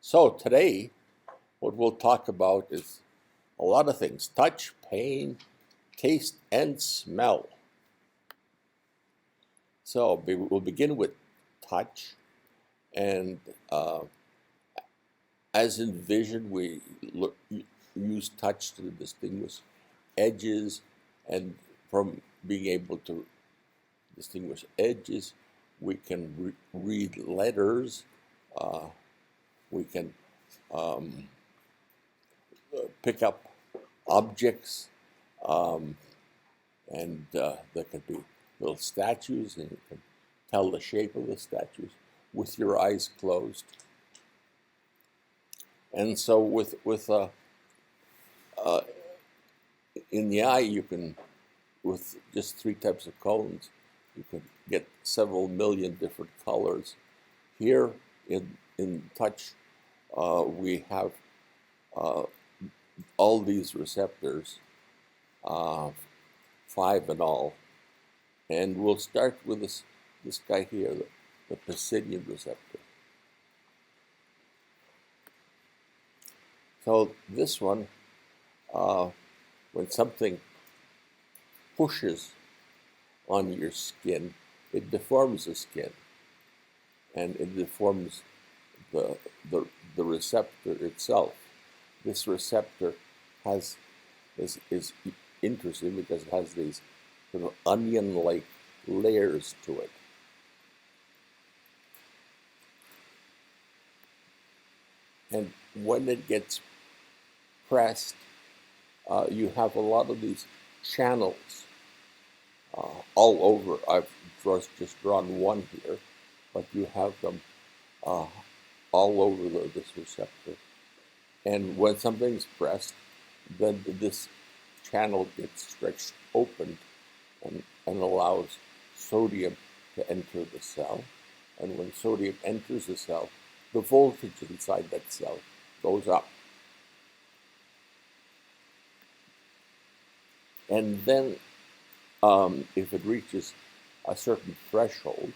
So today, what we'll talk about is a lot of things: touch, pain, taste, and smell. So we'll begin with touch, and as in vision, we use touch to distinguish edges, and from being able to distinguish edges, we can read letters. Uh, we can um, pick up objects, um, and there could be little statues, and you can tell the shape of the statues with your eyes closed. And so, uh, in the eye, you can, with just three types of cones, you can get several million different colors. Here in touch, we have uh, all these receptors, uh, 5 in all, and we'll start with this guy here, the Pisidian receptor. So this one, when something pushes on your skin, it deforms the skin, and it deforms the, the receptor itself. This receptor is interesting because it has these sort of onion-like layers to it. And when it gets pressed, you have a lot of these channels all over. I've just drawn one here, but you have them all over this receptor. And when something's pressed, then this channel gets stretched open and allows sodium to enter the cell. And when sodium enters the cell, the voltage inside that cell goes up. And then if it reaches a certain threshold,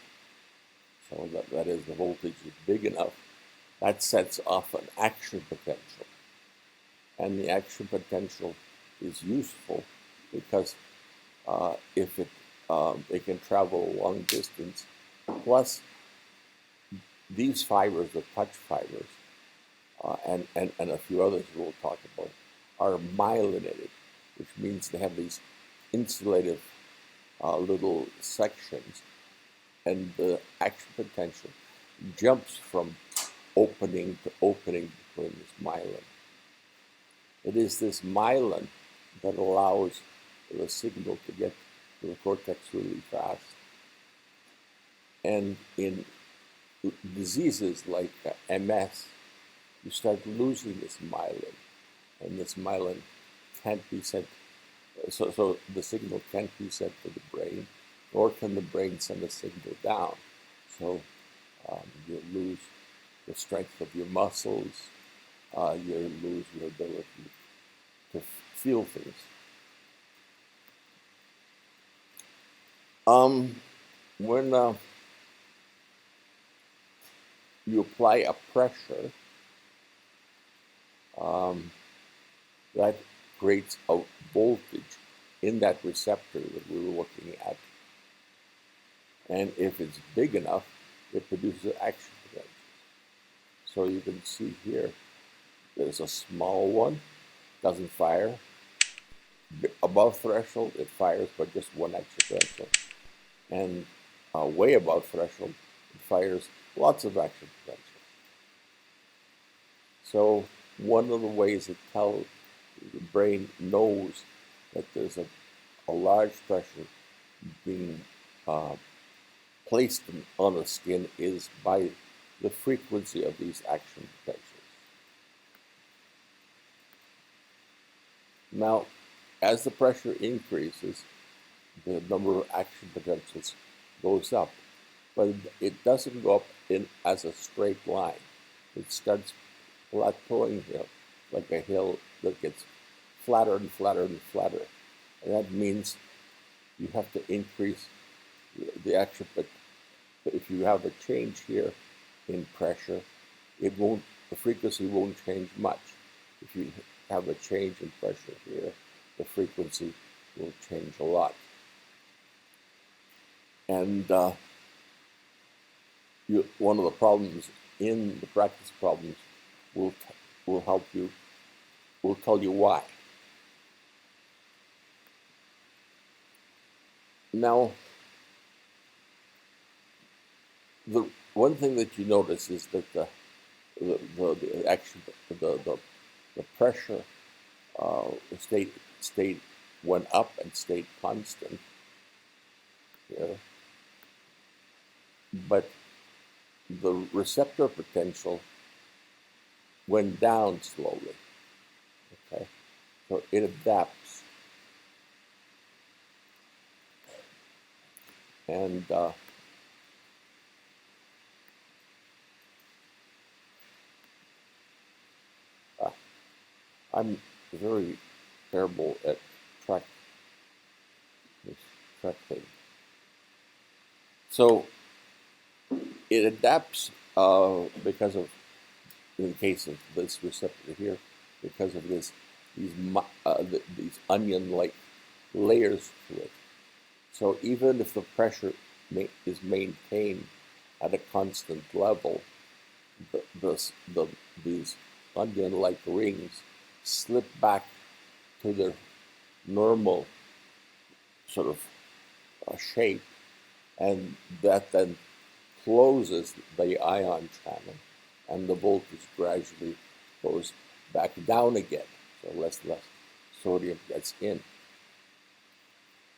so that is, the voltage is big enough, that sets off an action potential. And the action potential is useful because if it can travel a long distance, plus these fibers, the touch fibers, and a few others we'll talk about, are myelinated, which means they have these insulative little sections, and the action potential jumps from opening to opening between this myelin. It is this myelin that allows the signal to get to the cortex really fast. And in diseases like MS, you start losing this myelin, and this myelin can't be sent. So the signal can't be sent to the brain, nor can the brain send a signal down. So you lose the strength of your muscles, you lose your ability to feel things. When you apply a pressure, that creates a voltage in that receptor that we were looking at. And if it's big enough, it produces action potential. So you can see here, there's a small one, doesn't fire. Above threshold, it fires, but just one action potential. And way above threshold, it fires lots of action potential. So one of the ways that the brain knows that there's a large pressure being placed on the skin is by the frequency of these action potentials. Now, as the pressure increases, the number of action potentials goes up, but it doesn't go up as a straight line. It starts plateauing here, like a hill that gets flatter and flatter and flatter. And that means you have to increase the action. But if you have a change here in pressure, it won't the frequency won't change much. If you have a change in pressure here, the frequency will change a lot. And one of the problems in the practice problems will help you, will tell you why. Now, the one thing that you notice is that the pressure stayed went up and stayed constant here, but the receptor potential went down slowly. Okay, so it adapts, and I'm very terrible at this track thing. So it adapts because of, in the case of this receptor here, because of these onion-like layers to it. So even if the pressure is maintained at a constant level, these onion-like rings slip back to their normal sort of shape, and that then closes the ion channel, and the voltage gradually goes back down again, so less sodium gets in.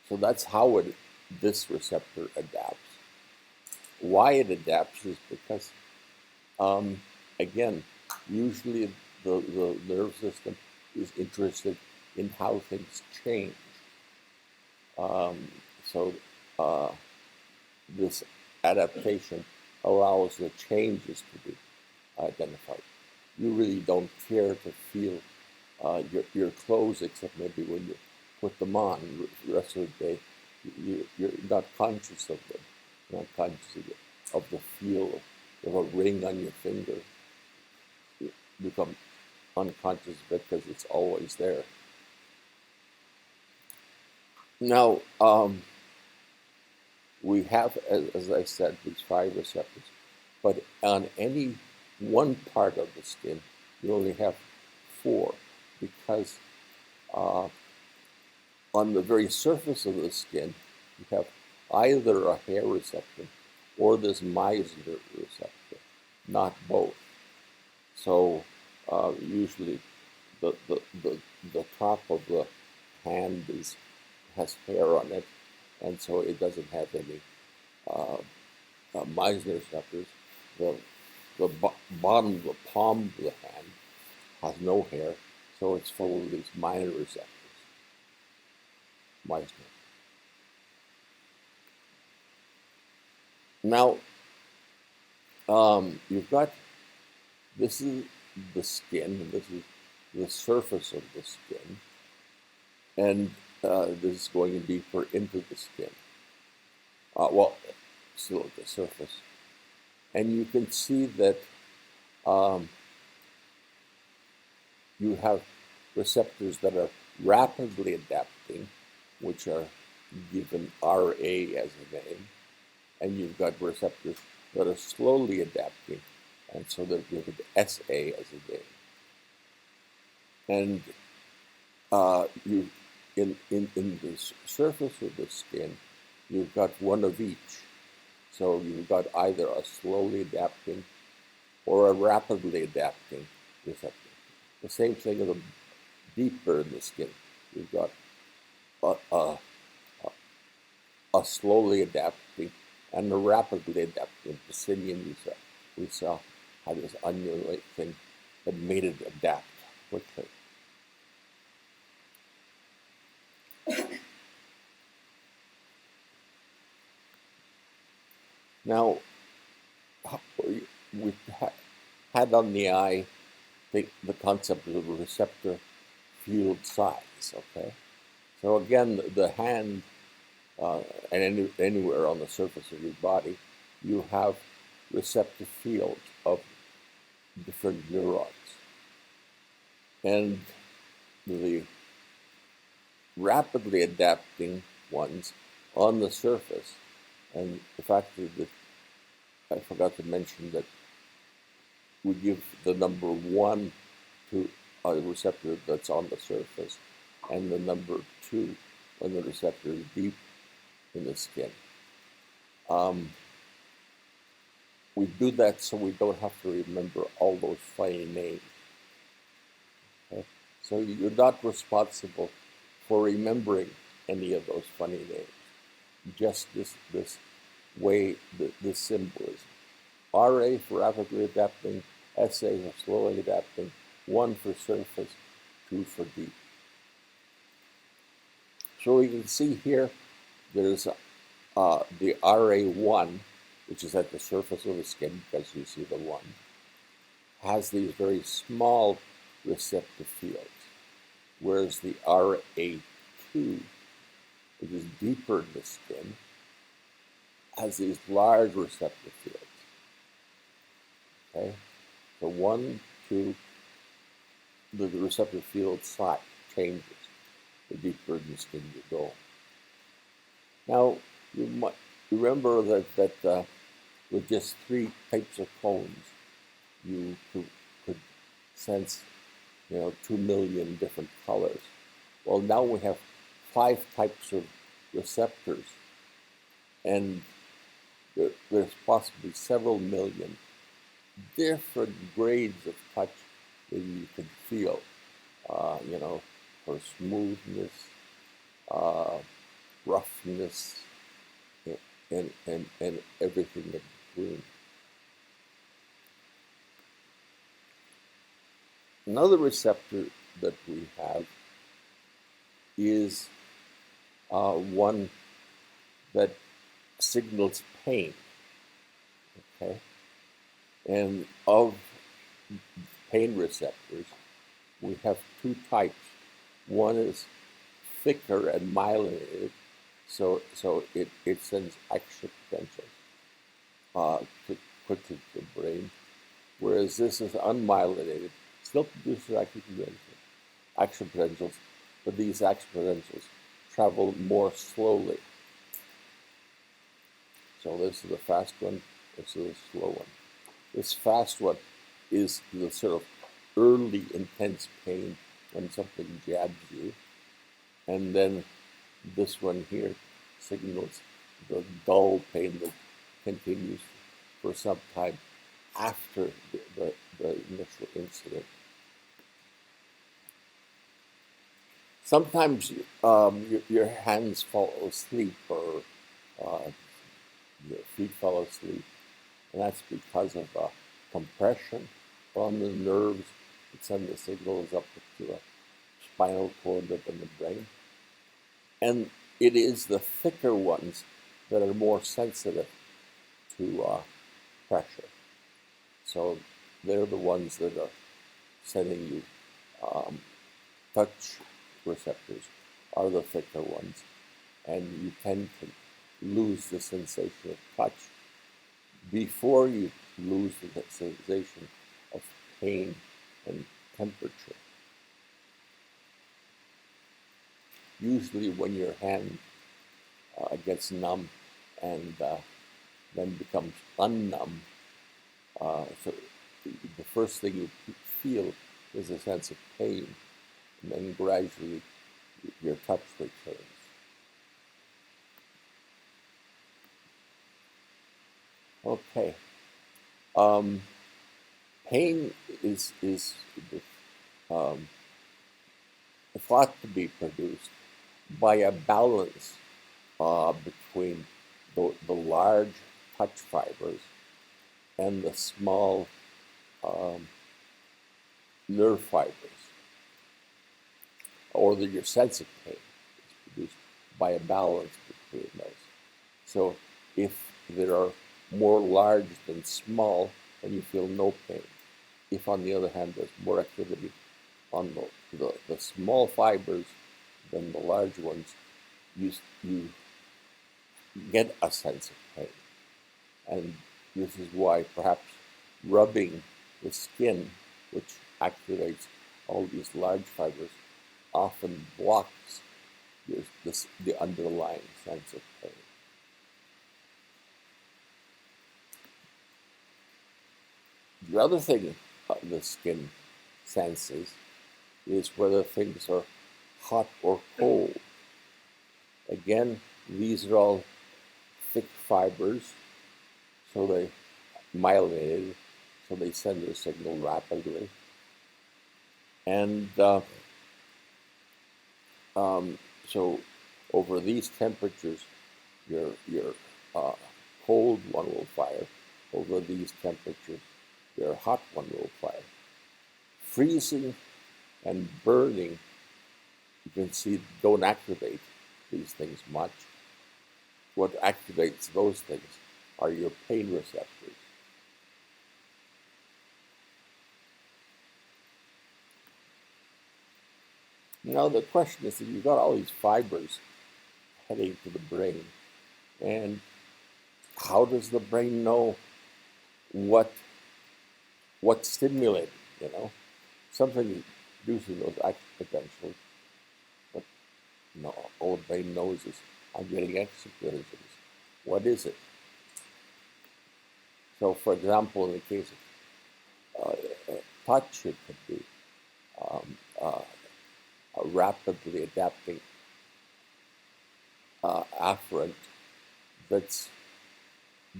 So that's how this receptor adapts. Why it adapts is because, again, usually the nerve system is interested in how things change. So this adaptation allows the changes to be identified. You really don't care to feel your clothes, except maybe when you put them on. The rest of the day, you're not conscious of them. You're not conscious of the feel of a ring on your finger. You become unconscious of it because it's always there. Now, we have, as I said, these 5 receptors, but on any one part of the skin, you only have 4, because on the very surface of the skin, you have either a hair receptor or this Meissner receptor, not both. So usually the top of the hand has hair on it, and so it doesn't have any Meissner receptors. The bottom of the palm of the hand has no hair, so it's full of these minor receptors. Meissner. Now, you've got, this is the skin, and this is the surface of the skin, and this is going deeper into the skin. Well, still at the surface. And you can see that you have receptors that are rapidly adapting, which are given RA as a name, and you've got receptors that are slowly adapting, and so they're given SA as a name. And you, in the surface of the skin, you've got one of each. So you've got either a slowly adapting or a rapidly adapting receptor. The same thing in the deeper in the skin. You've got a slowly adapting and a rapidly adapting. The Simian we saw had this onion-like thing that made it adapt quickly. Now, we had on the eye the concept of the receptor field size, okay? So again, the hand and anywhere on the surface of your body, you have receptor fields of different neurons. And the rapidly adapting ones on the surface, and the fact that I forgot to mention that we give the number 1 to a receptor that's on the surface, and the number 2 when the receptor is deep in the skin. We do that so we don't have to remember all those funny names. Okay? So you're not responsible for remembering any of those funny names. Just this way, this symbolism. RA for rapidly adapting, SA for slowly adapting, 1 for surface, 2 for deep. So you can see here, there's the RA1, which is at the surface of the skin, because you see the 1, has these very small receptive fields, whereas the RA2, which is deeper in the skin, has these large receptive fields. Okay, so 1, 2, the receptive field size changes the deeper in the skin you go. Now, you might remember that with just 3 types of cones, you could sense, 2 million different colors. Well, now we have 5 types of receptors, and there's possibly several million different grades of touch that you can feel, for smoothness, roughness, and everything in between. Another receptor that we have is one that signals pain. Okay, and of pain receptors, we have 2 types. One is thicker and myelinated, so it sends action potentials quickly to the brain, whereas this is unmyelinated, still produces action potentials, but these action potentials travel more slowly. So this is the fast one, this is the slow one. This fast one is the sort of early intense pain when something jabs you, and then this one here signals the dull pain that continues for some time after the initial incident. Sometimes your hands fall asleep, or your feet fall asleep, and that's because of compression on the nerves that send the signals up to the spinal cord up in the brain. And it is the thicker ones that are more sensitive to pressure. So they're the ones that are sending you touch receptors are the thicker ones, and you tend to lose the sensation of touch before you lose the sensation of pain and temperature. Usually when your hand gets numb and then becomes unnumb, so the first thing you feel is a sense of pain, and then gradually your touch returns. Okay. Pain is thought to be produced by a balance between the large touch fibers and the small nerve fibers, or your sense of pain is produced by a balance between those. So if there are more large than small, then you feel no pain. If, on the other hand, there's more activity on the small fibers than the large ones, you get a sense of pain. And this is why perhaps rubbing the skin, which activates all these large fibers, often blocks the underlying sense of pain. The other thing the skin senses is whether things are hot or cold. Again, these are all thick fibers, so they myelinated, so they send their signal rapidly. And so over these temperatures, your cold one will fire. Over these temperatures, your hot one will fire. Freezing and burning, you can see, don't activate these things much. What activates those things are your pain receptors. Now the question is that you've got all these fibers heading to the brain, and how does the brain know what's stimulated? Something is producing those action potentials, but no, all the brain knows is I'm getting extra potentials. What is it? So, for example, in the case of touch, it could be a rapidly adapting afferent that's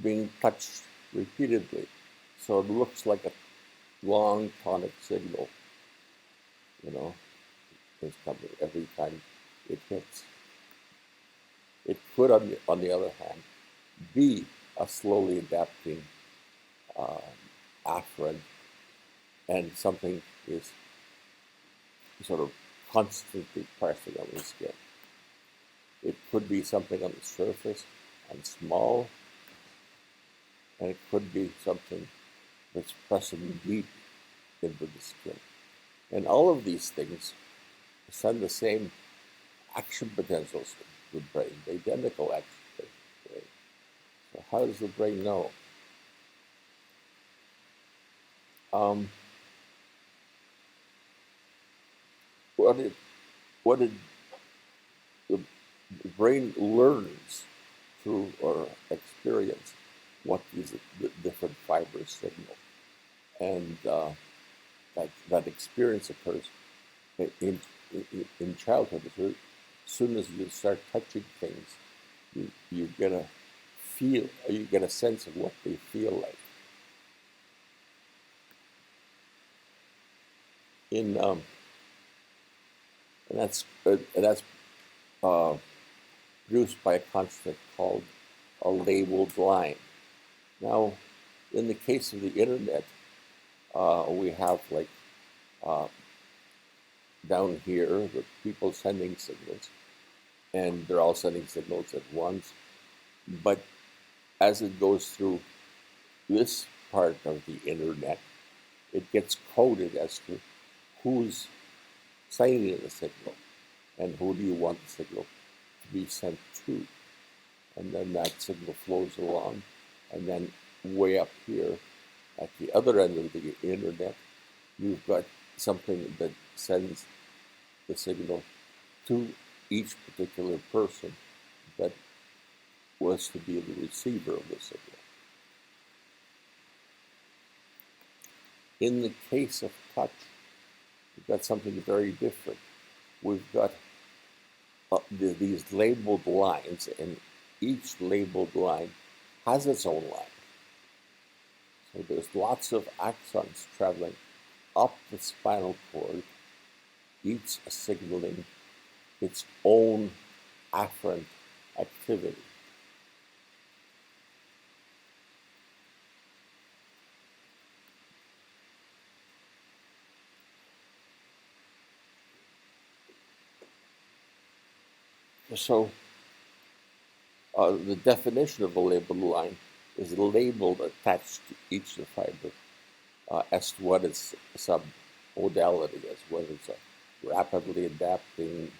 being touched repeatedly. So it looks like a long tonic signal, is coming every time it hits. It could, on the other hand, be a slowly adapting afferent, and something is sort of constantly pressing on the skin. It could be something on the surface and small, and it could be something that's pressing deep into the skin. And all of these things send the same action potentials to the brain, the identical action potentials to the brain. So how does the brain know? What did the brain learns through or experience what these different fibers signal, and that experience occurs in childhood. As soon as you start touching things, you get a sense of what they feel like. And that's produced by a concept called a labeled line. Now, in the case of the internet, we have down here the people sending signals, and they're all sending signals at once. But as it goes through this part of the internet, it gets coded as to who's sending the signal and who do you want the signal to be sent to. And then that signal flows along, and then way up here at the other end of the internet, you've got something that sends the signal to each particular person that was to be the receiver of the signal. In the case of touch, we've got something very different. We've got these labeled lines, and each labeled line has its own line. So there's lots of axons traveling up the spinal cord, each signaling its own afferent activity. So the definition of a labeled line is a label attached to each of the fiber as to what its submodality is, whether it's a rapidly adapting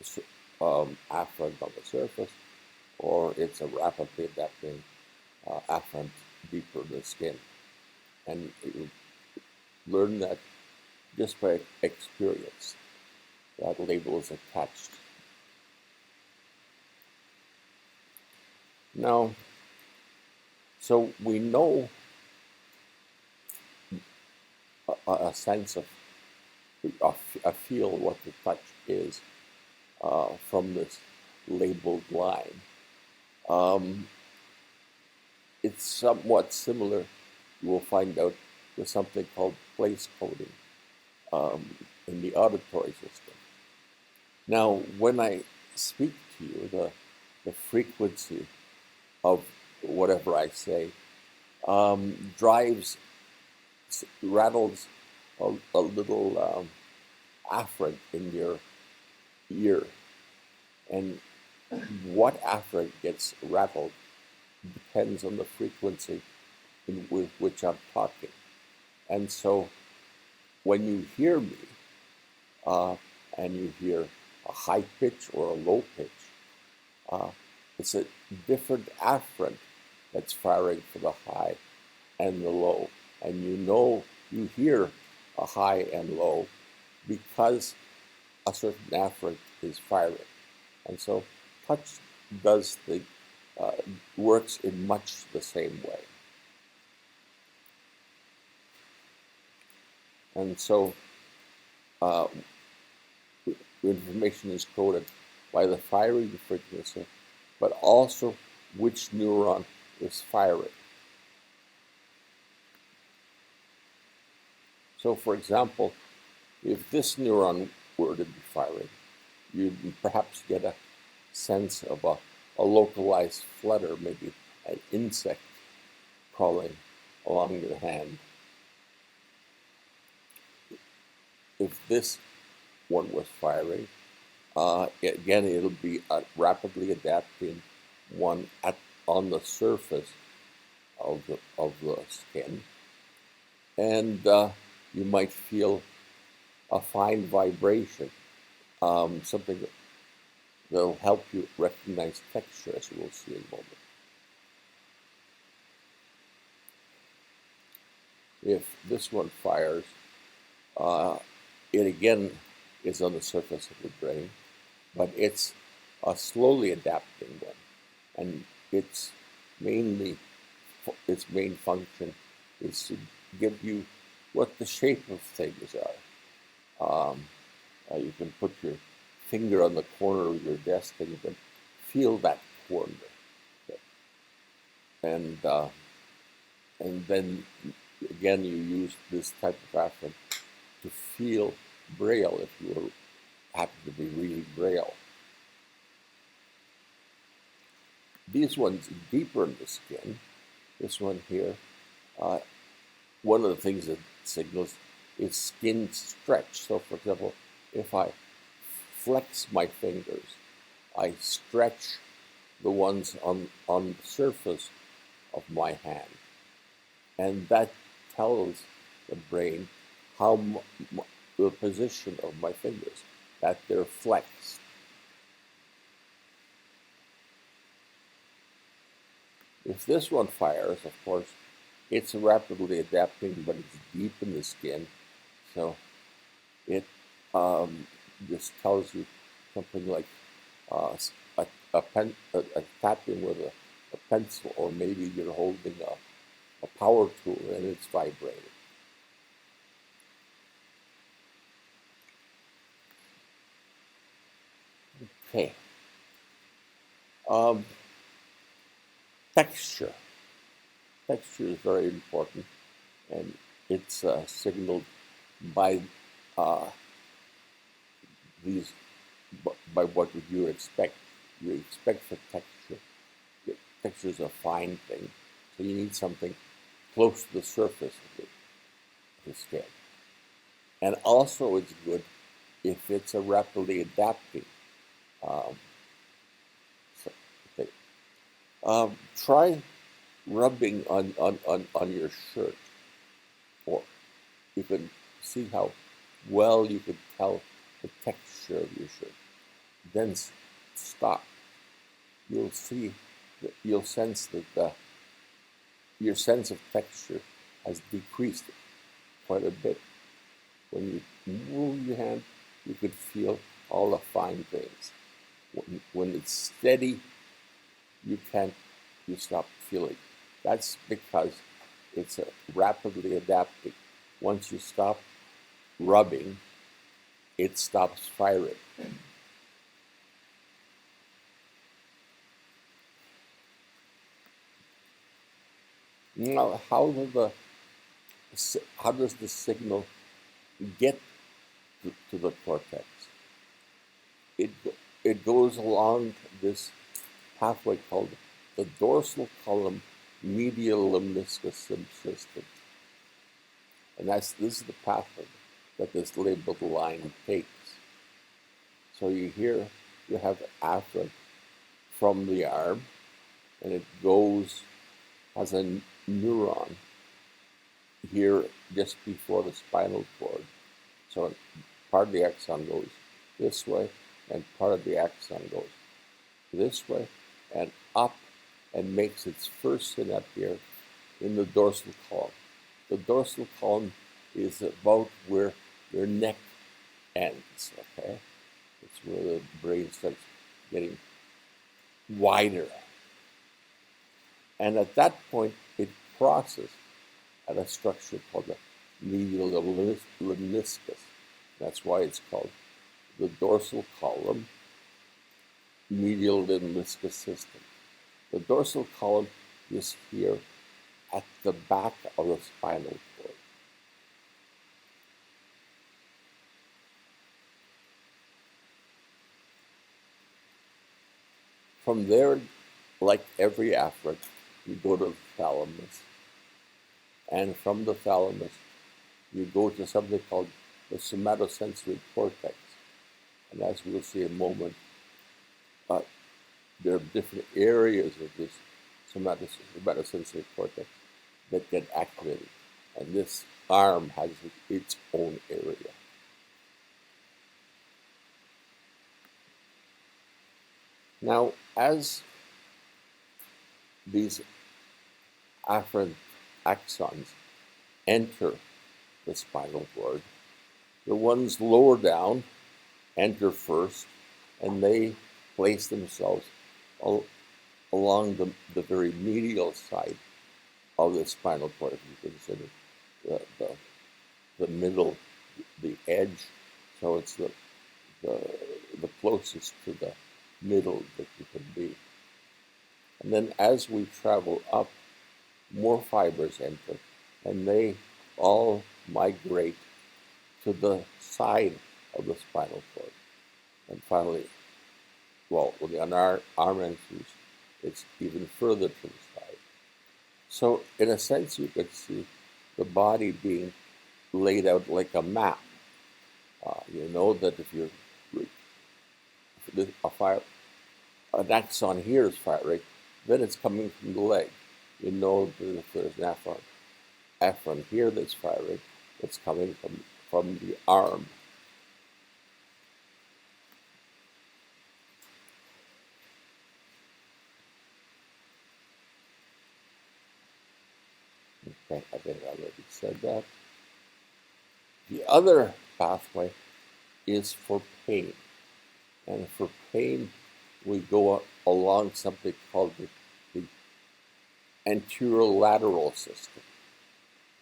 afferent on the surface, or it's a rapidly adapting afferent deeper in the skin. And learn that just by experience. That label is attached. Now, so we know a sense of, a feel what the touch is from this labeled line. It's somewhat similar, you will find out, with something called place coding in the auditory system. Now, when I speak to you, the frequency of whatever I say rattles a little afferent in your ear. And what afferent gets rattled depends on the frequency with which I'm talking. And so when you hear me and you hear a high pitch or a low pitch, it's a different afferent that's firing for the high and the low. And you hear a high and low because a certain afferent is firing. And so touch works in much the same way. And so information is coded by the firing frequency, but also which neuron is firing. So, for example, if this neuron were to be firing, you'd perhaps get a sense of a localized flutter, maybe an insect crawling along your hand. If this one was firing, again, it'll be a rapidly adapting one on the surface of the skin, and you might feel a fine vibration, something that'll help you recognize texture, as we'll see in a moment. If this one fires, it again is on the surface of the brain, but it's a slowly adapting one, and its main function is to give you what the shape of things are. You can put your finger on the corner of your desk and you can feel that corner, and then again you use this type of afferent to feel braille if you happen to be reading braille. These ones deeper in the skin, this one here, one of the things that signals is skin stretch. So, for example, if I flex my fingers, I stretch the ones on the surface of my hand, and that tells the brain how the position of my fingers, that they're flexed. If this one fires, of course, it's rapidly adapting, but it's deep in the skin, so it just tells you something like a tapping with a pencil, or maybe you're holding a power tool and it's vibrating. Okay. Texture. Texture is very important, and it's signaled by by what would you expect. You expect for texture. Texture is a fine thing, so you need something close to the surface of the skin. And also, it's good if it's a rapidly adapting thing. Try rubbing on your shirt, or you can see how well you can tell the texture of your shirt. Then stop. You'll sense that your sense of texture has decreased quite a bit. When you move your hand, you could feel all the fine things. When it's steady, you stop feeling. That's because it's rapidly adapting. Once you stop rubbing, it stops firing. Now, how does the signal get to the cortex? It goes along this pathway called the dorsal column medial lemniscus system. And this is the pathway that this labeled line takes. So you have afferent from the arm, and it goes as a neuron here just before the spinal cord. So part of the axon goes this way, and part of the axon goes this way and up, and makes its first synapse here in the dorsal column. The dorsal column is about where your neck ends, okay? It's where the brain starts getting wider. And at that point, it crosses at a structure called the medial lemniscus. That's why it's called the dorsal column medial lemniscus system. The dorsal column is here at the back of the spinal cord. From there, like every afferent, you go to the thalamus. And from the thalamus, you go to something called the somatosensory cortex. And as we'll see in a moment, there are different areas of this somatosensory cortex that get activated. And this arm has its own area. Now, as these afferent axons enter the spinal cord, the ones lower down enter first, and they place themselves along the very medial side of the spinal cord. If you consider the middle, the edge, so it's the closest to the middle that you can be. And then as we travel up, more fibers enter, and they all migrate to the side of the spinal cord. And finally, well, when the arm enters, it's even further to the side. So in a sense, you could see the body being laid out like a map. You know that if an axon here is firing, then it's coming from the leg. You know that if there's an afferent here that's firing, it's coming from the arm. Okay, I think I already said that. The other pathway is for pain. And for pain, we go along something called the anterolateral system.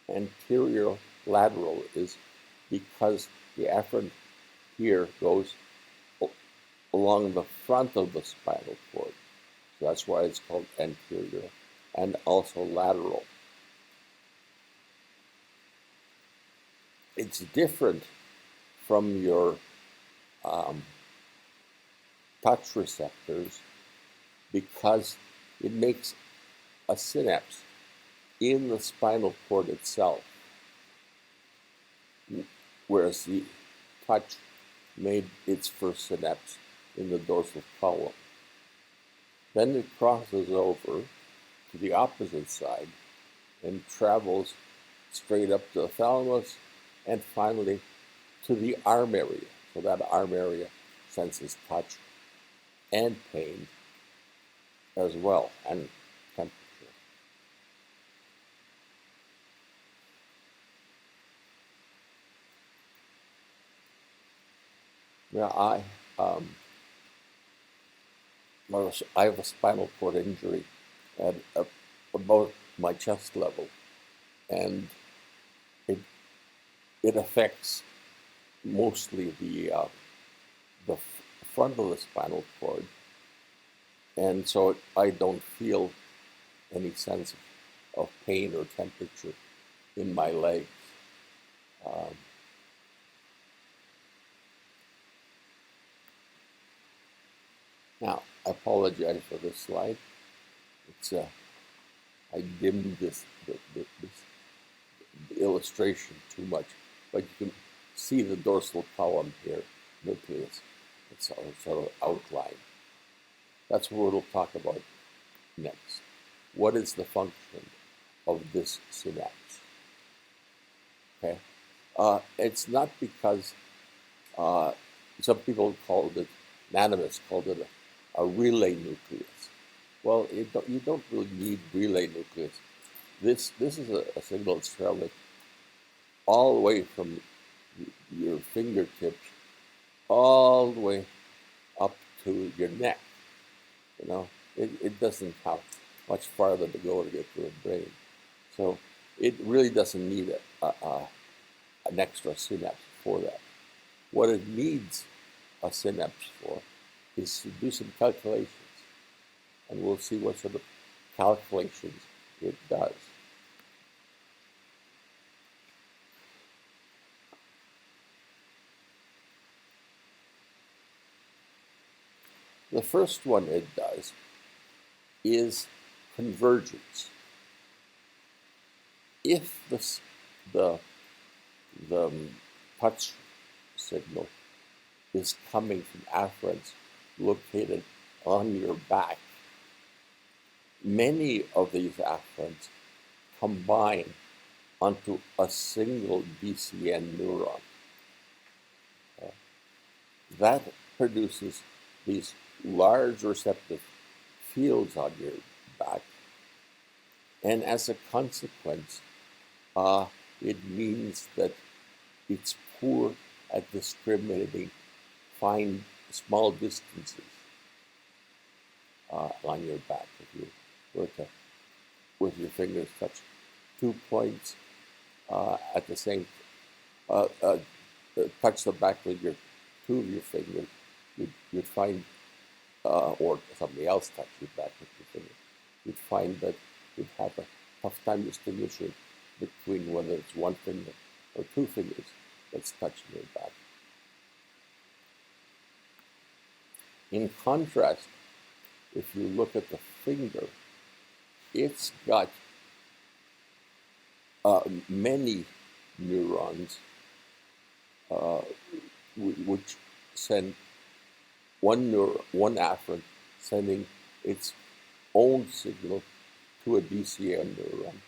Anterolateral is because the afferent here goes along the front of the spinal cord. So that's why it's called anterior, and also lateral. It's different from your touch receptors because it makes a synapse in the spinal cord itself, whereas the touch made its first synapse in the dorsal column. Then it crosses over to the opposite side and travels straight up to the thalamus and finally to the arm area. So that arm area senses touch and pain as well, and temperature. Yeah, um, I have a spinal cord injury at about my chest level, and it it affects mostly the front of the spinal cord, and so I don't feel any sense of pain or temperature in my legs. Um, Now, I apologize for this slide. It's I dimmed this illustration too much, but you can see the dorsal column here, nucleus. It's sort of outlined. That's what we'll talk about next. What is the function of this synapse? Okay, it's not because uh, some people called it, anatomists called it a relay nucleus. Well, you don't really need relay nucleus. This is a signal that's traveling all the way from your fingertips all the way up to your neck. You know, it doesn't have much farther to go to get to the brain. So it really doesn't need an extra synapse for that. What it needs a synapse for is to do some calculations. And we'll see what sort of calculations it does. The first one it does is convergence. If the touch signal is coming from afferents located on your back, many of these afferents combine onto a single DCN neuron. That produces these large receptive fields on your back, and as a consequence, it means that it's poor at discriminating fine, small distances on your back. If you were to, with your fingers, touch 2 points at the same, touch the back with two of your fingers, you'd find, or somebody else touch your back with your fingers, you'd find that you'd have a tough time distinguishing between whether it's one finger or two fingers that's touching your back. In contrast, if you look at the finger, it's got many neurons which send one afferent sending its own signal to a DCN neuron,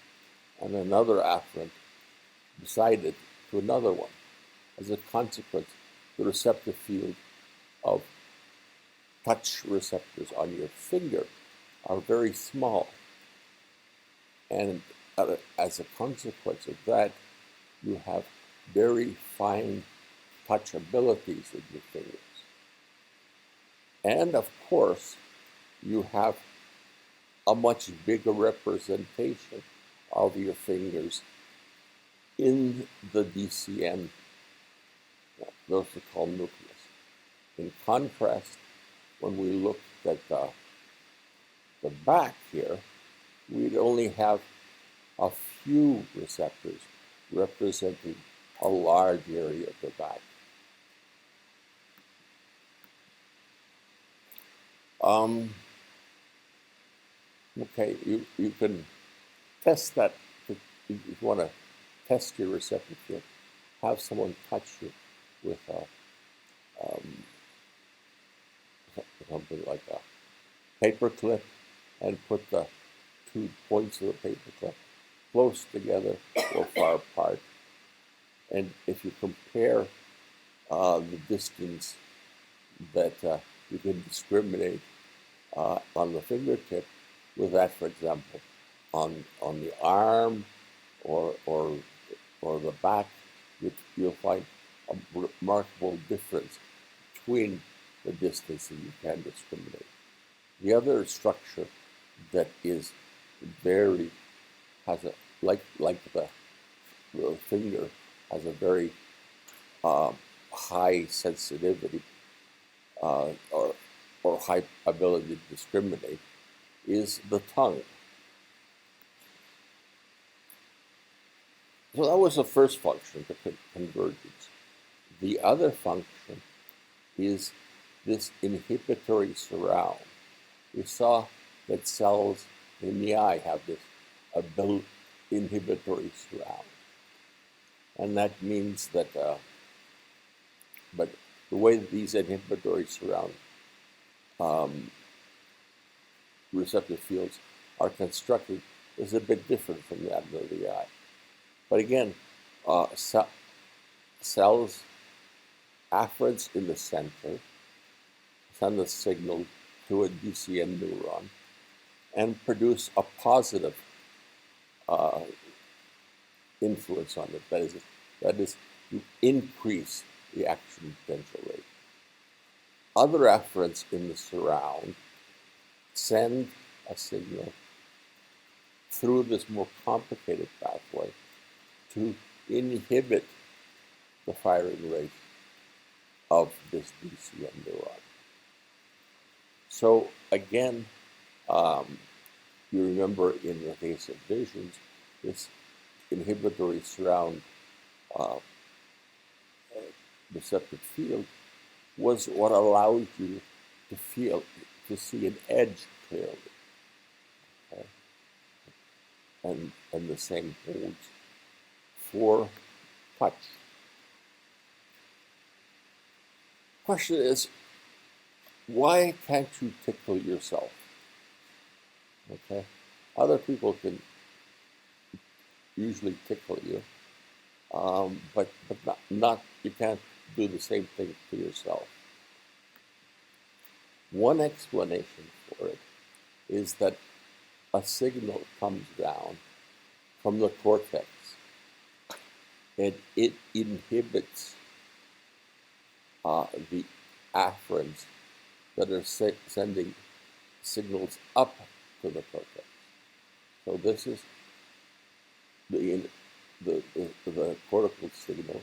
and another afferent beside it to another one. As a consequence, the receptor field of touch receptors on your finger are very small. And as a consequence of that, you have very fine touch abilities in your fingers. And of course, you have a much bigger representation of your fingers in the DCN, those are called nucleus. In contrast, when we look at the back here, we'd only have a few receptors representing a large area of the back. Okay, you can test that. If you want to test your receptor field, have someone touch you with something like a paper clip and put the 2 points of the paper clip close together or far apart. And if you compare the distance that you can discriminate on the fingertip with that, for example, on the arm or the back, you'll find a remarkable difference between the distance and you can discriminate. The other structure that is very, has a, like the finger, has a very high sensitivity or high ability to discriminate, is the tongue. So that was the first function, the convergence. The other function is this inhibitory surround. We saw that cells in the eye have this inhibitory surround. And that means that, but the way that these inhibitory surround receptive fields are constructed is a bit different from that of the eye. But again, cells afferents in the center send a signal to a DCN neuron and produce a positive influence on it. That is, you increase the action potential rate. Other afferents in the surround send a signal through this more complicated pathway to inhibit the firing rate of this DCN neuron. So again, you remember in the case of visions, this inhibitory surround receptive field was what allowed you to see an edge clearly. Okay? And the same holds for touch. Question is, why can't you tickle yourself? Okay, other people can usually tickle you, but not you can't do the same thing to yourself. One explanation for it is that a signal comes down from the cortex and it inhibits the afferents that are sending signals up to the cortex. So this is the cortical signal,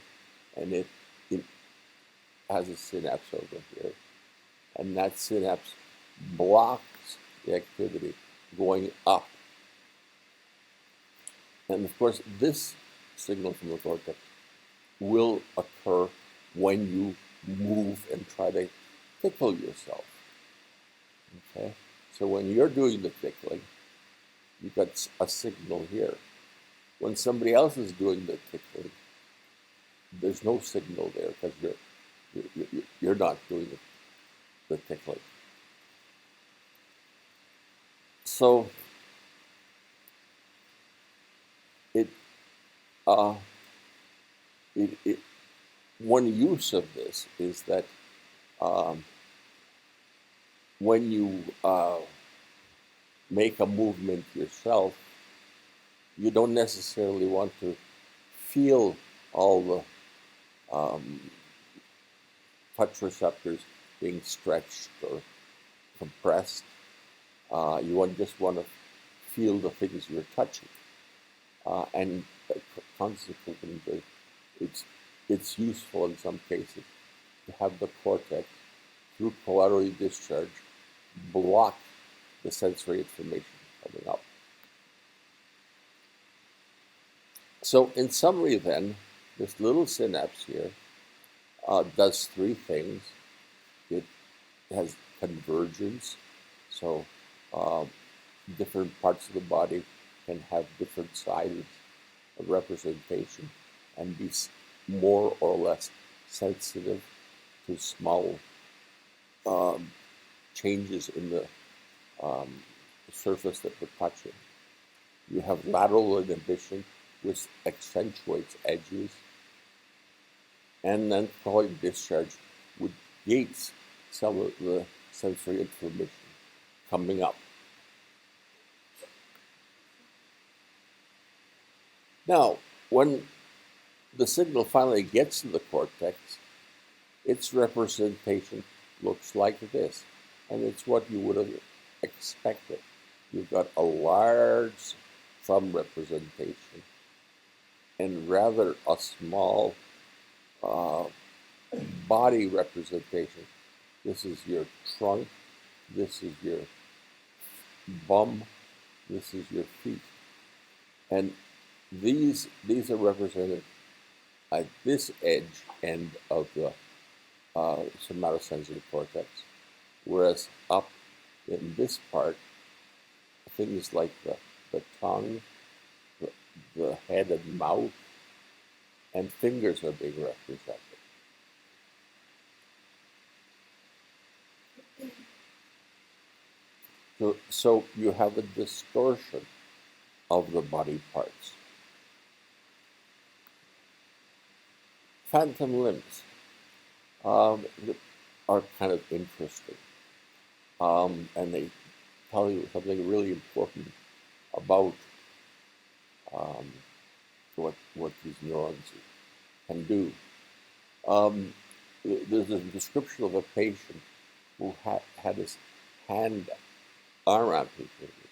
and it has a synapse over here, and that synapse blocks the activity going up. And of course, this signal from the cortex will occur when you move and try to tickle yourself. Okay? So when you're doing the tickling, you've got a signal here. When somebody else is doing the tickling, there's no signal there because you're not doing the tickling. So one use of this is that when you make a movement yourself, you don't necessarily want to feel all the touch receptors being stretched or compressed. You just want to feel the things you're touching. And consequently, it's useful in some cases to have the cortex, through collateral discharge, block the sensory information coming up. So in summary then, this little synapse here does three things. It has convergence, so different parts of the body can have different sizes of representation and be more or less sensitive to small changes in the surface that we're touching. You have lateral inhibition, which accentuates edges, and then collateral discharge, which gates some of the sensory information coming up. Now, when the signal finally gets to the cortex, its representation looks like this, and it's what you would have expected. You've got a large thumb representation and rather a small uh, body representation. This is your trunk, this is your bum, this is your feet. And these are represented at this edge end of the somatosensory cortex, whereas up in this part, things like the tongue, the head and mouth, and fingers are being represented. So you have a distortion of the body parts. Phantom limbs are kind of interesting, and they tell you something really important about what these neurons can do. There's a description of a patient who had his arm amputated,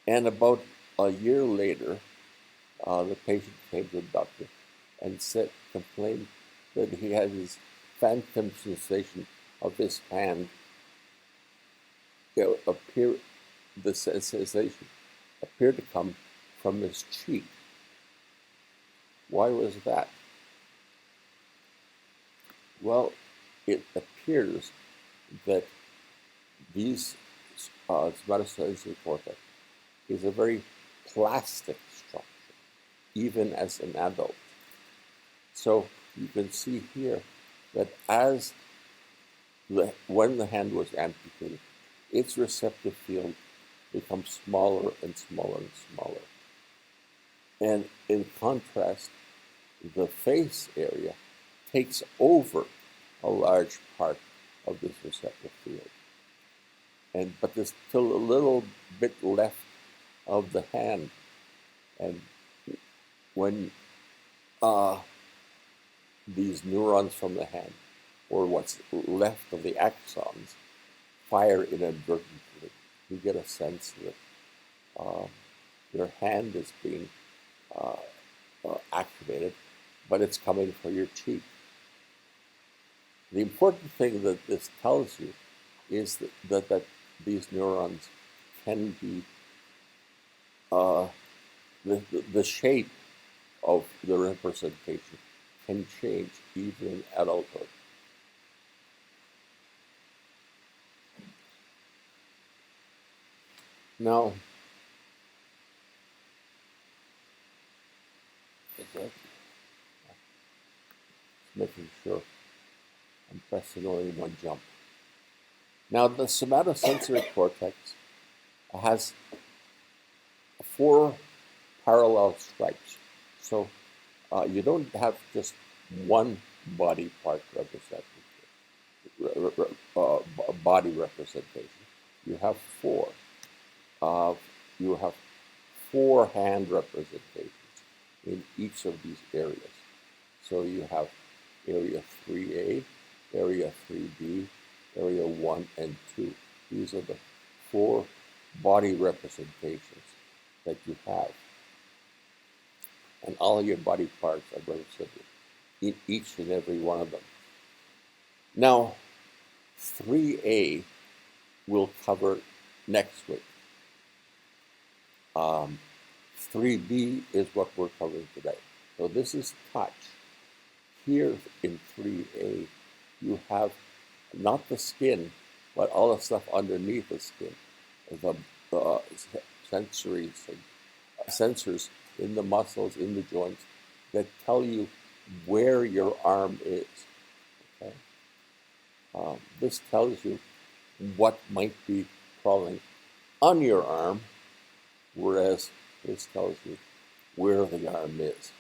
and about a year later, the patient came to the doctor and complained that he had this phantom sensation of his hand the sensation appeared to come from his cheek. Why was that? Well, it appears that these somatosensory cortex is a very plastic structure, even as an adult. So you can see here that when the hand was amputated, its receptive field becomes smaller and smaller and smaller. And in contrast, the face area takes over a large part of this receptive field. But there's still a little bit left of the hand. And when these neurons from the hand, or what's left of the axons, fire inadvertently, you get a sense that your hand is being activated, but it's coming for your cheek. The important thing that this tells you is that these neurons can be, the shape of the representation can change even in adulthood. Now, making sure I'm pressing only one jump. Now, the somatosensory cortex has 4 parallel stripes. So you don't have just one body part body representation. You have 4. You have 4 hand representations in each of these areas. So you have area 3A, area 3B, area 1 and 2. These are the 4 body representations that you have. And all your body parts are represented in each and every one of them. Now, 3A will cover next week. 3B is what we're covering today. So this is touch. Here in 3A, you have not the skin, but all the stuff underneath the skin, the sensors in the muscles, in the joints, that tell you where your arm is. Okay? This tells you what might be crawling on your arm, whereas this tells you where the arm is.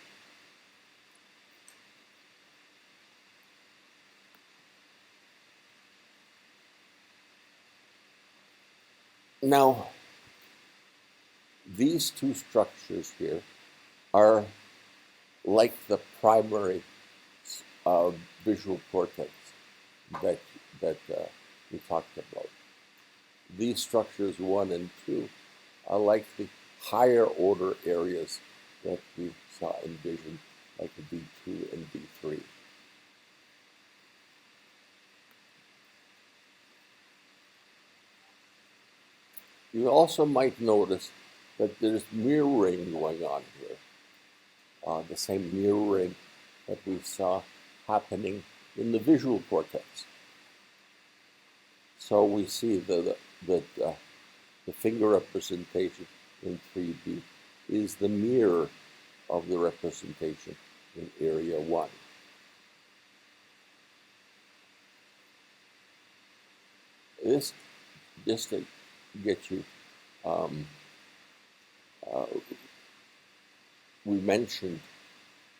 Now, these 2 structures here are like the primary visual cortex that we talked about. These structures 1 and 2 are like the higher order areas that we saw in vision, like the B2 and B3. You also might notice that there's mirroring going on here. The same mirroring that we saw happening in the visual cortex. So we see that the finger representation in 3D is the mirror of the representation in area 1. This, just to get you, we mentioned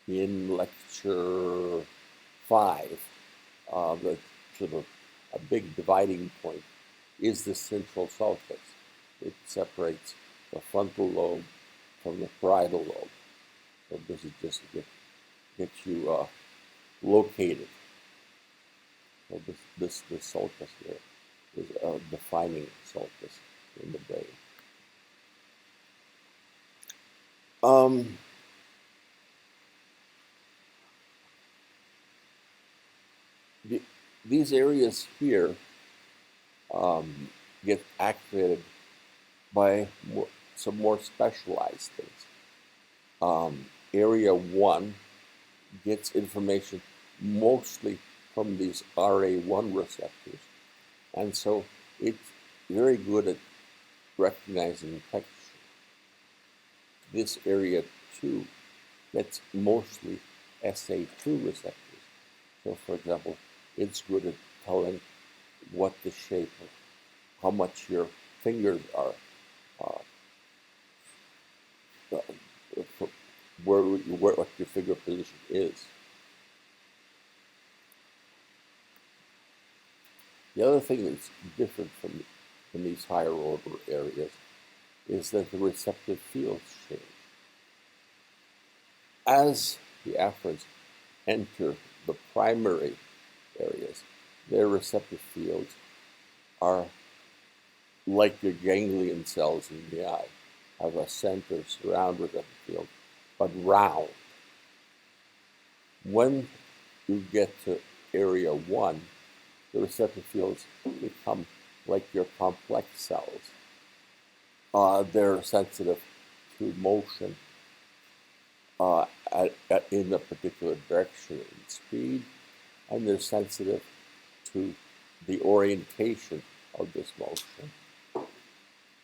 in lecture 5 that sort of a big dividing point is the central sulcus. It separates the frontal lobe from the parietal lobe. So this is just to get you located. So this sulcus here is a defining sulcus in the brain. These areas here get activated by some more specialized things. Area 1 gets information mostly from these RA1 receptors, and so it's very good at recognizing texture. This area 2 gets mostly SA2 receptors. So, for example, it's good at telling what the shape of how much your fingers are, what your finger position is. The other thing that's different from these higher order areas is that the receptive fields change. As the afferents enter the primary areas, their receptive fields are like your ganglion cells in the eye, have a center surround receptive field, but round. When you get to area 1, the receptive fields become like your complex cells. They're sensitive to motion in a particular direction and speed, and they're sensitive to the orientation of this motion.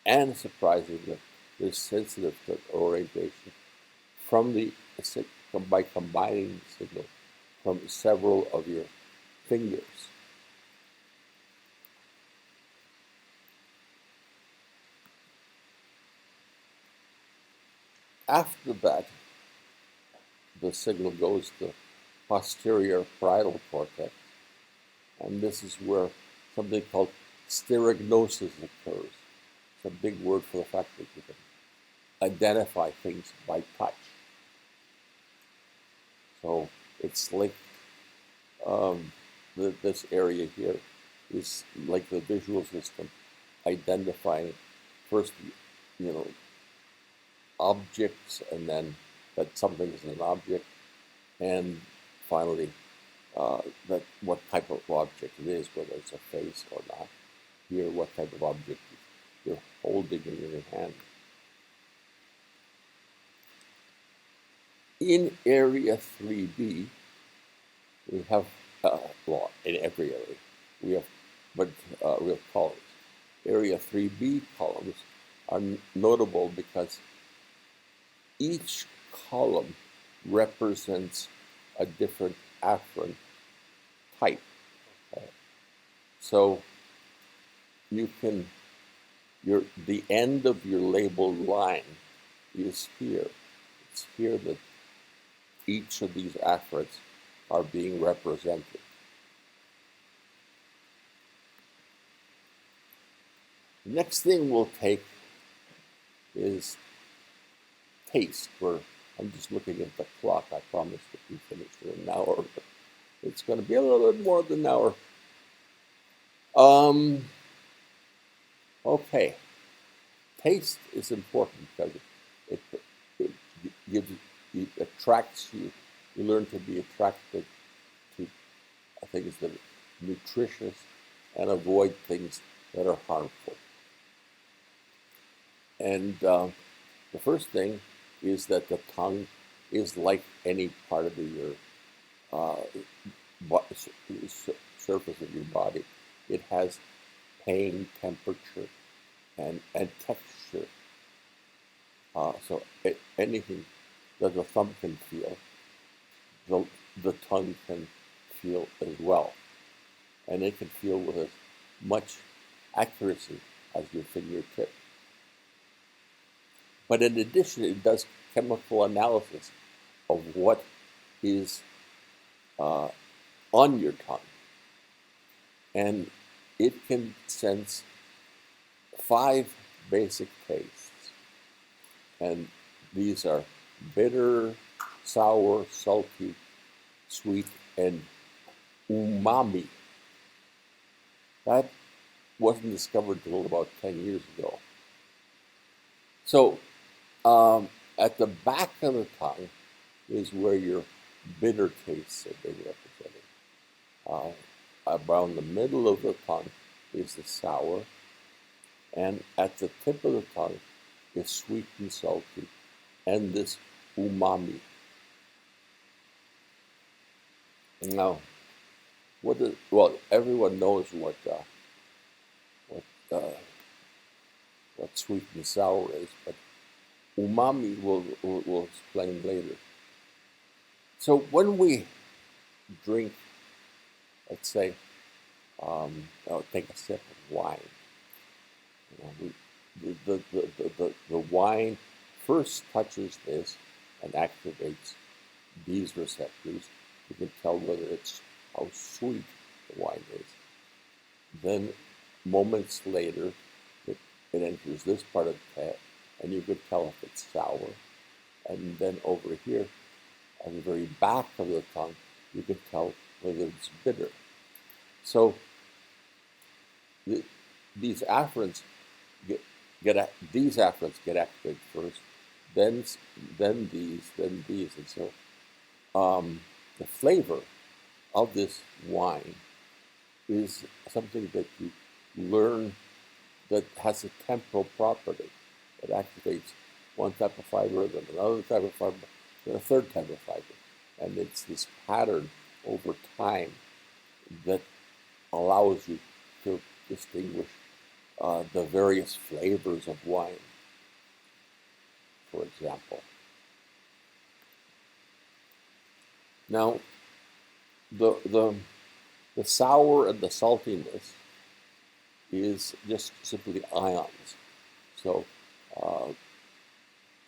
And surprisingly, they're sensitive to orientation by combining the signal from several of your fingers. After that, the signal goes to posterior parietal cortex, and this is where something called sterignosis occurs. It's a big word for the fact that you can identify things by touch. So it's like this area here is like the visual system identifying first, objects, and then that something is an object, and finally that what type of object it is, whether it's a face or not. Here, what type of object you're holding in your hand. In area 3B, we have, in every area, we have columns. Area 3B columns are notable because each column represents a different afferent type. So the end of your labeled line is here. It's here that each of these afferents are being represented. The next thing we'll take is taste, where I'm just looking at the clock. I promised to be finished in an hour. It's going to be a little bit more than an hour. Um, okay. Taste is important because it, it gives it attracts you. You learn to be attracted to things that are nutritious and avoid things that are harmful. And the first thing is that the tongue is like any part of your uh, surface of your body. It has pain, temperature, and texture. So anything that the thumb can feel, the, the tongue can feel as well. And it can feel with as much accuracy as your fingertip. But in addition, it does chemical analysis of what is uh, on your tongue. And it can sense 5 basic tastes. And these are bitter, sour, salty, sweet, and umami. That wasn't discovered until about 10 years ago. So at the back of the tongue is where your bitter tastes are being represented. Around the middle of the tongue is the sour, and at the tip of the tongue is sweet and salty, and this umami. Now, well, everyone knows what uh, what sweet and sour is, but umami we'll explain later. So when we drink, let's say, take a sip of wine. The wine first touches this and activates these receptors. You can tell whether it's how sweet the wine is. Then moments later, it enters this part of the tap, and you can tell if it's sour. And then over here, on the very back of the tongue, you can tell whether it's bitter. So these afferents these afferents get activated first, then these, and so the flavor of this wine is something that you learn that has a temporal property. It activates one type of fiber, then another type of fiber, then a third type of fiber. And it's this pattern over time that allows you to distinguish the various flavors of wine, for example. Now, the sour and the saltiness is just simply ions. So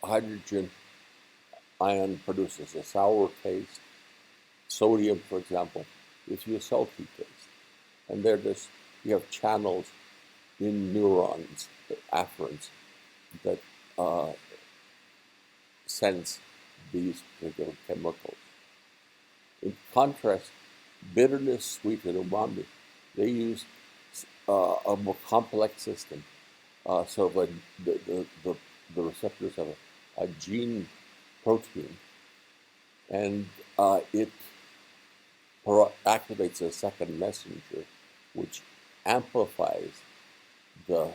hydrogen ion produces a sour taste. Sodium, for example, gives you a salty taste. And you have channels in neurons, the afferents, that sense these particular chemicals. In contrast, bitterness, sweet, and umami, they use a more complex system. So the receptors have a gene protein, and it activates a second messenger, which amplifies the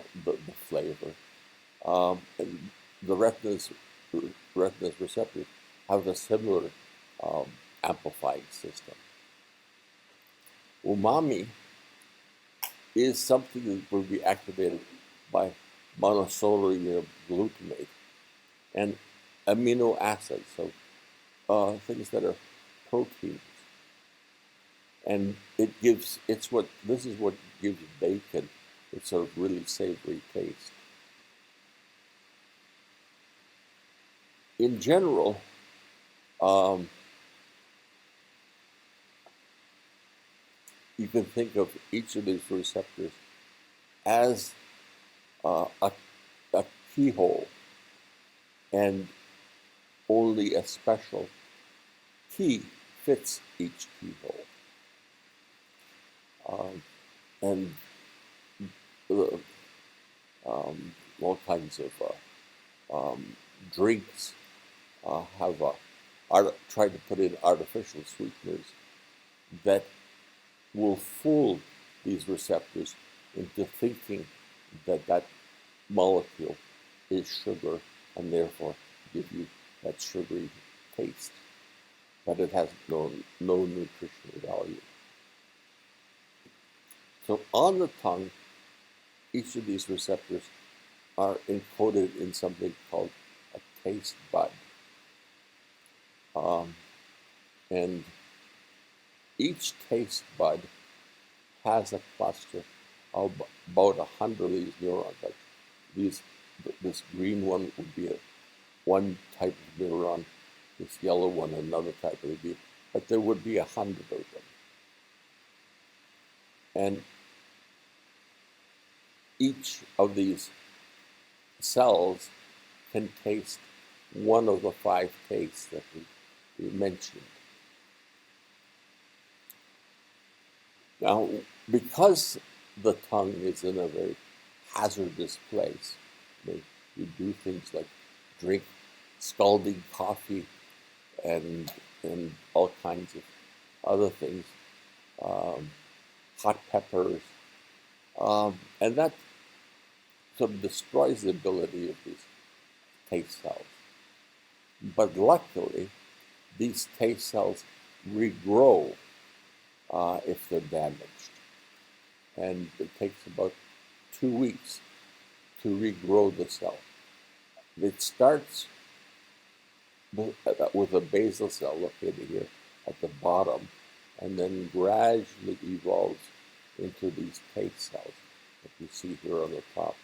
flavor. And the retina's receptors have a similar amplifying system. Umami is something that will be activated by monosodium glutamate and amino acids, so things that are proteins. And this is what gives bacon its sort of really savory taste. In general, you can think of each of these receptors as a keyhole, and only a special key fits each keyhole. and uh, all kinds of drinks have tried to put in artificial sweeteners that will fool these receptors into thinking that that molecule is sugar and therefore give you that sugary taste, but it has no nutritional value. So on the tongue, each of these receptors are encoded in something called a taste bud. And each taste bud has a cluster of about 100 of these neurons. Like this green one would be one type of neuron, this yellow one another type of neuron, but there would be 100 of them. And each of these cells can taste one of the 5 tastes that we mentioned. Now, because the tongue is in a very hazardous place, you do things like drink scalding coffee and all kinds of other things, hot peppers, and that sort of destroys the ability of these taste cells. But luckily, these taste cells regrow if they're damaged. And it takes about 2 weeks to regrow the cell. It starts with a basal cell located here at the bottom, and then gradually evolves into these taste cells that you see here on the top.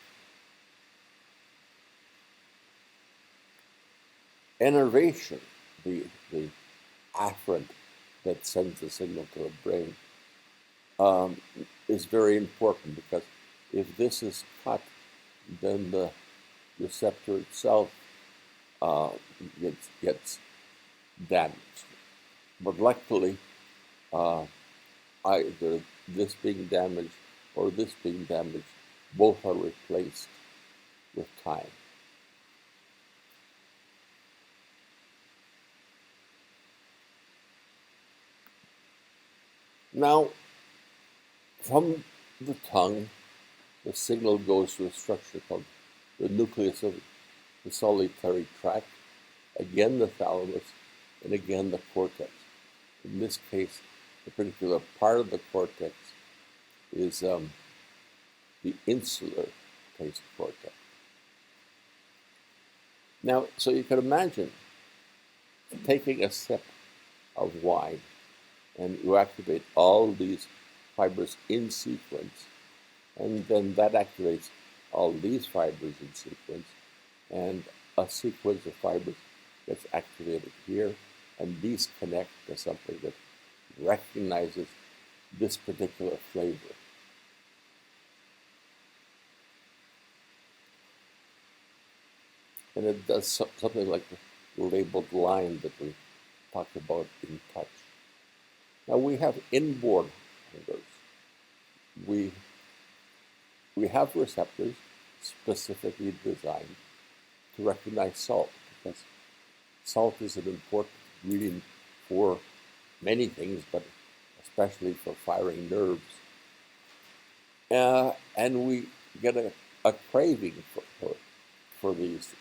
Innervation, the afferent that sends the signal to the brain, is very important, because if this is cut, then the receptor itself gets damaged. But luckily, either this being damaged or this being damaged, both are replaced with time. Now, from the tongue, the signal goes to a structure called the nucleus of the solitary tract, again the thalamus, and again the cortex. In this case, the particular part of the cortex is the insular taste cortex. Now, so you can imagine taking a sip of wine, and you activate all these fibers in sequence, and then that activates all these fibers in sequence, and a sequence of fibers gets activated here, and these connect to something that recognizes this particular flavor. And it does something like the labeled line that we talked about in touch. Now we have inborn hungers. We have receptors specifically designed to recognize salt, because salt is an important ingredient for many things, but especially for firing nerves. And we get a craving for these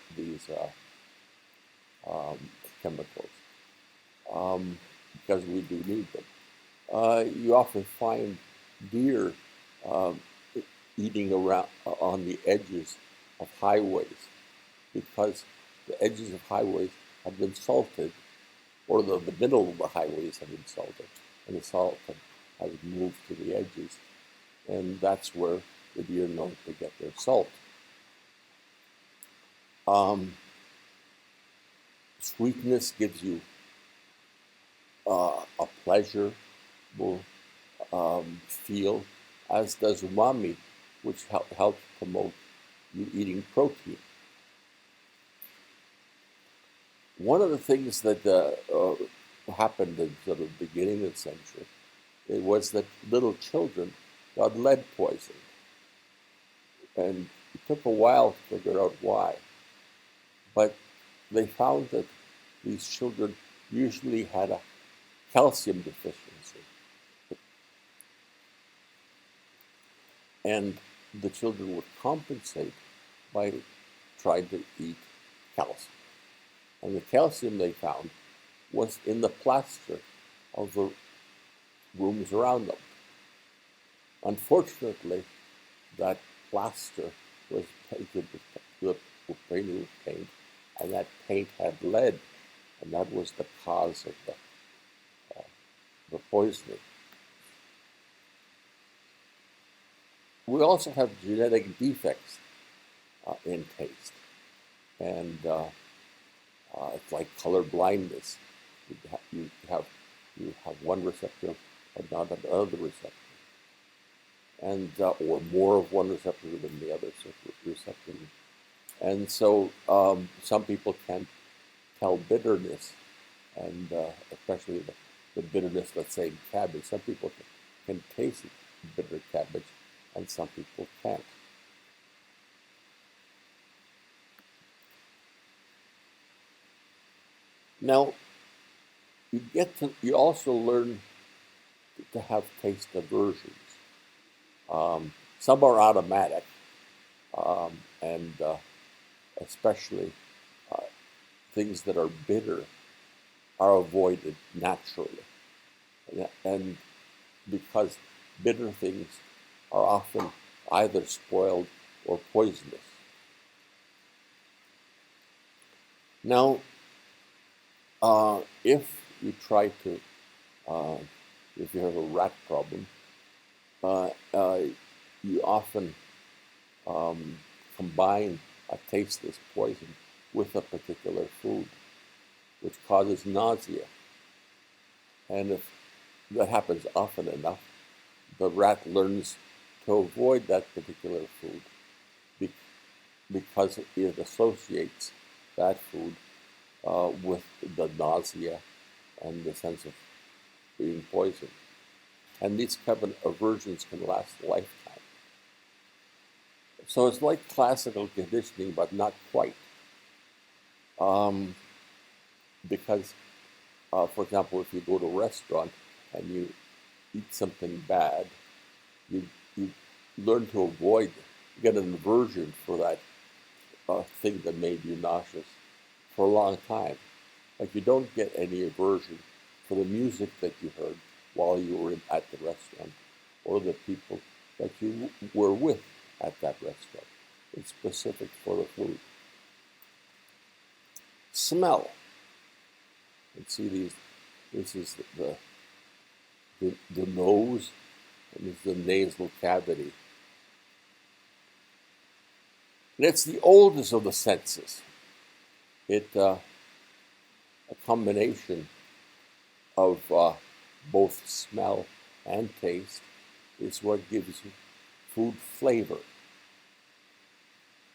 chemicals, because we do need them. You often find deer eating around on the edges of highways, because the edges of highways have been salted, or the middle of the highways have been salted, and the salt has moved to the edges, and that's where the deer know to get their salt. Sweetness gives you a pleasurable feel, as does umami, which helps promote you eating protein. One of the things that happened in sort of the beginning of the century, it was that little children got lead poisoned. And it took a while to figure out why. But they found that these children usually had a calcium deficiency. And the children would compensate by trying to eat calcium. And the calcium they found was in the plaster of the rooms around them. Unfortunately, that plaster was painted with paint, and that paint had lead, and that was the cause of the poisoning. We also have genetic defects in taste, and it's like color blindness. You have one receptor, but not another receptor, and or more of one receptor than the other receptor. And so some people can tell bitterness, and especially the bitterness, let's say, in cabbage. Some people can taste bitter cabbage, and some people can't. Now, you also learn to have taste aversions. Some are automatic, and especially things that are bitter are avoided naturally. And because bitter things are often either spoiled or poisonous. Now, if you try to, if you have a rat problem, you often combine a tasteless poison with a particular food, which causes nausea. And if that happens often enough, the rat learns to avoid that particular food because it associates that food with the nausea and the sense of being poisoned. And these kind of aversions can last a lifetime. So it's like classical conditioning, but not quite. Because, for example, if you go to a restaurant and you eat something bad, you learn to avoid, you get an aversion for that thing that made you nauseous for a long time. Like you don't get any aversion for the music that you heard while you were at the restaurant or the people that you were with at that restaurant. It's specific for the food. Smell. You see these. This is the nose, and this is the nasal cavity. And it's the oldest of the senses. It a combination of both smell and taste is what gives food flavor.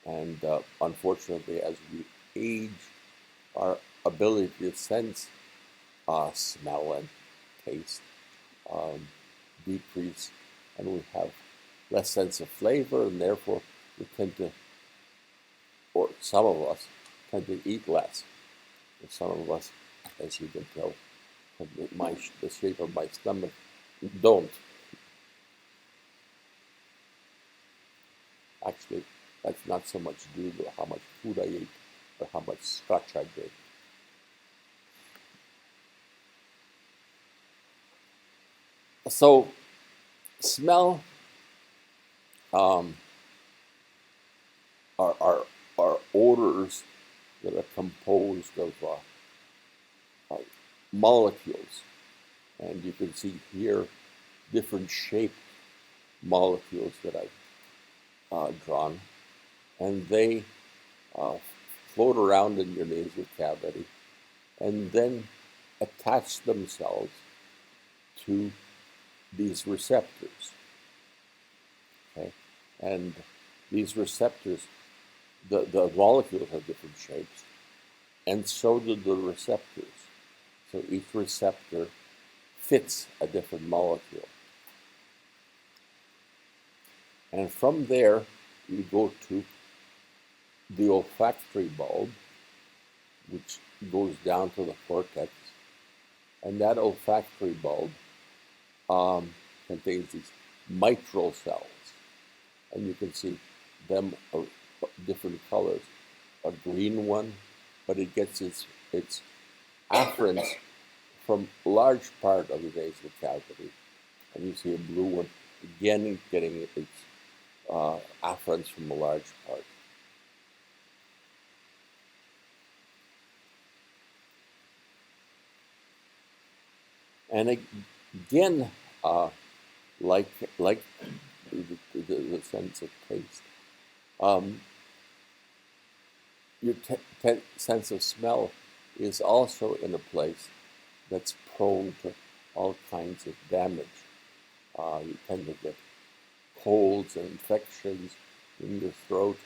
And unfortunately, as we age, our ability to sense smell and taste decrease, and we have less sense of flavor, and therefore we tend to, or some of us, tend to eat less. And some of us, as you can tell, the shape of my stomach, don't. Actually, that's not so much due to how much food I eat, but how much scotch I drink. So, smell are odors that are composed of molecules. And you can see here different shaped molecules that I've drawn. And they float around in your nasal cavity and then attach themselves to these receptors. Okay? And these receptors, the molecules have different shapes, and so do the receptors. So each receptor fits a different molecule. And from there, you go to the olfactory bulb, which goes down to the cortex. And that olfactory bulb contains these mitral cells. And you can see them of different colors. A green one, but it gets its afferents from a large part of the nasal cavity. And you see a blue one, again getting its afferents from a large part. And again, like the sense of taste, your sense of smell is also in a place that's prone to all kinds of damage. You tend to get colds and infections in your throat,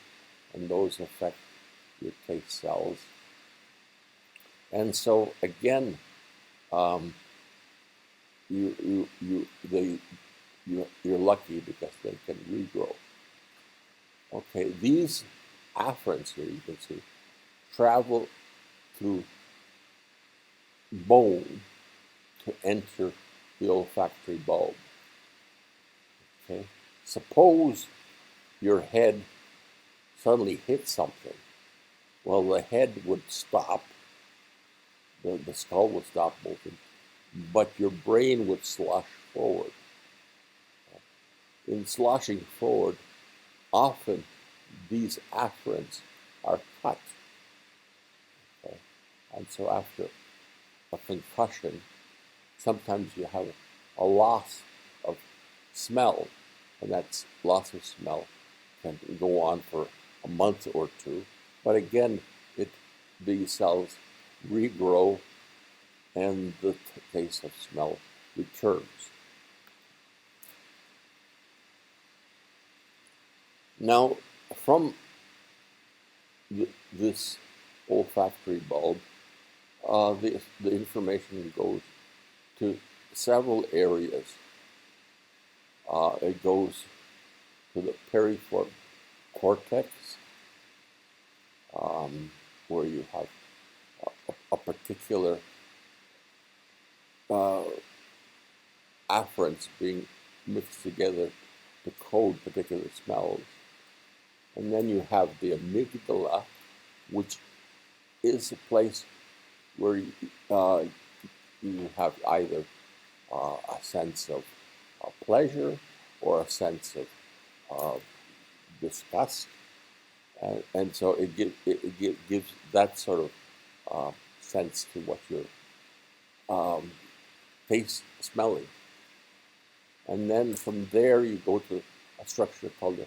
and those affect your taste cells. And so again, you're lucky because they can regrow. Okay, these afferents here, you can see, travel through bone to enter the olfactory bulb. Okay, suppose your head suddenly hit something. Well, the head would stop, the skull would stop moving, but your brain would slosh forward. In sloshing forward, often these afferents are cut. Okay? And so after a concussion, sometimes you have a loss of smell, and that loss of smell can go on for a month or two. But again, these cells regrow and the taste of smell returns. Now, from this olfactory bulb, the information goes to several areas. It goes to the piriform cortex, where you have a particular afferents being mixed together to code particular smells. And then you have the amygdala, which is a place where you have either a sense of pleasure or a sense of disgust. And so it gives that sort of sense to what you're smelling. And then from there you go to a structure called the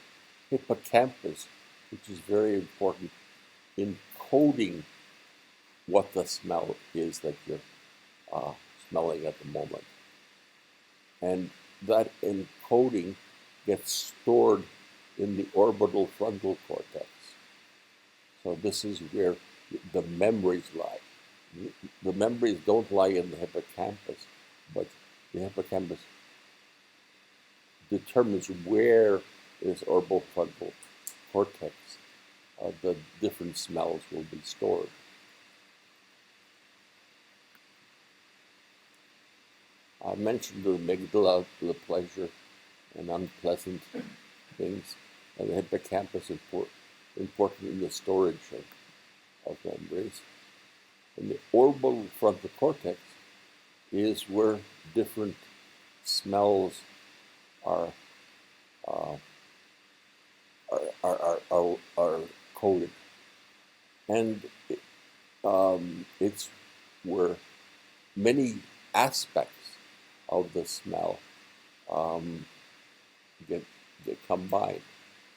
hippocampus, which is very important in coding what the smell is that you're smelling at the moment. And that encoding gets stored in the orbital frontal cortex. So this is where the memories lie. The memories don't lie in the hippocampus, but the hippocampus determines where is orbital frontal cortex. The different smells will be stored. I mentioned the amygdala, the pleasure and unpleasant things, and the hippocampus important in the storage of memories. And the orbital frontal cortex is where different smells are coded, and it's where many aspects of the smell get combined.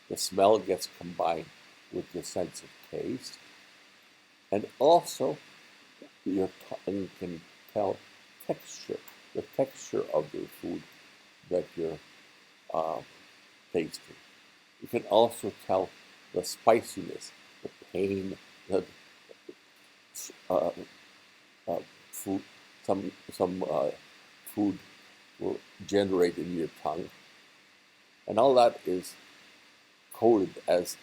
The smell gets combined with the sense of taste, and also your tongue can tell texture, the texture of the food that you're tasting. You can also tell the spiciness, the pain that food, some food will generate in your tongue, and all that is coded as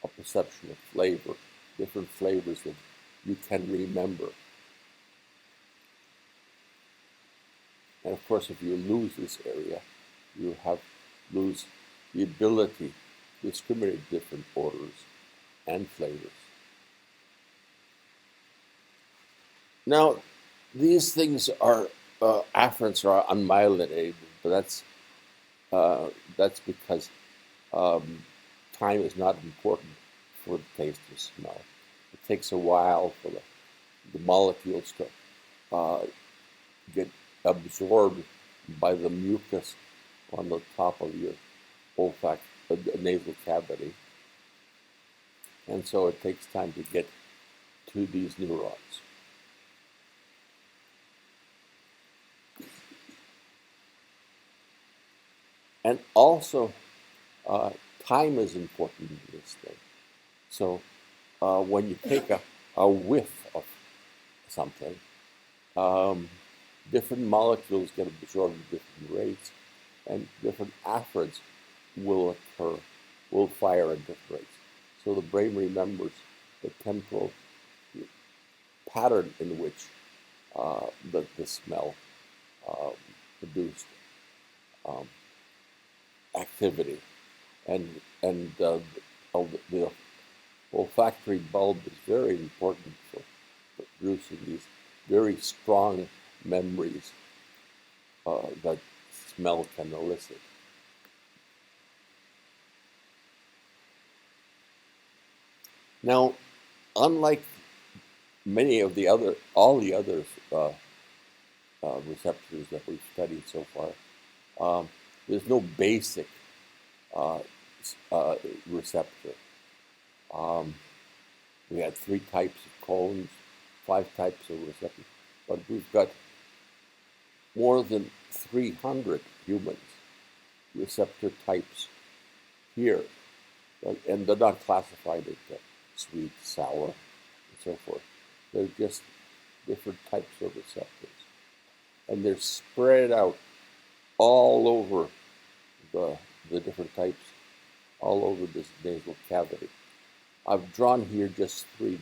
a perception of flavor, different flavors that you can remember. And of course, if you lose this area, you lose the ability to discriminate different odors and flavors. Now, these things are afferents are unmyelinated, but that's because time is not important for the taste of smell. It takes a while for the molecules to get absorbed by the mucus on the top of your nasal cavity. And so it takes time to get to these neurons. And also, time is important in this thing. So when you take a whiff of something, different molecules get absorbed at different rates, and different afferents will fire at different rates. So the brain remembers the temporal pattern in which the smell produced activity, and the olfactory bulb is very important for producing these very strong memories that smell can elicit. Now, unlike all the other receptors that we've studied so far, there's no basic receptor. We had 3 types of cones, 5 types of receptors, but we've got more than 300 humans receptor types here, and they're not classified into sweet, sour, and so forth. They're just different types of receptors, and they're spread out all over the different types, all over this nasal cavity. I've drawn here just 3.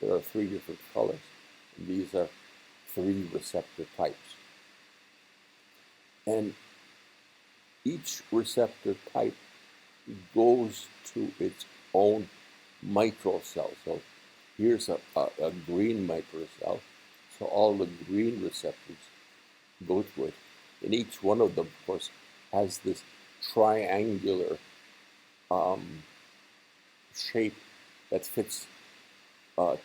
There are 3 different colors, and these are 3 receptor types. And each receptor type goes to its own mitral cell. So here's a green mitral cell. So all the green receptors go to it. And each one of them, of course, has this triangular shape that fits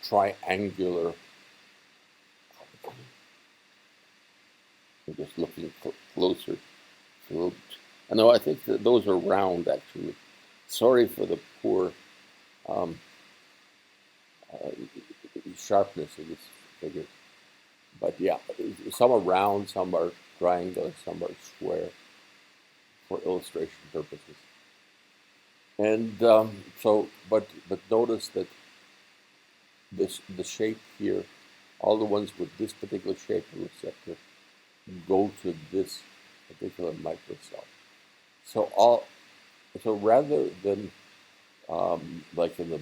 triangular. I'm just looking closer. I know, I think that those are round, actually. Sorry for the poor sharpness of this figure. But yeah, some are round, some are triangular, some are square for illustration purposes. And but notice that the shape here, all the ones with this particular shape of receptor go to this particular microcell. So rather than like in the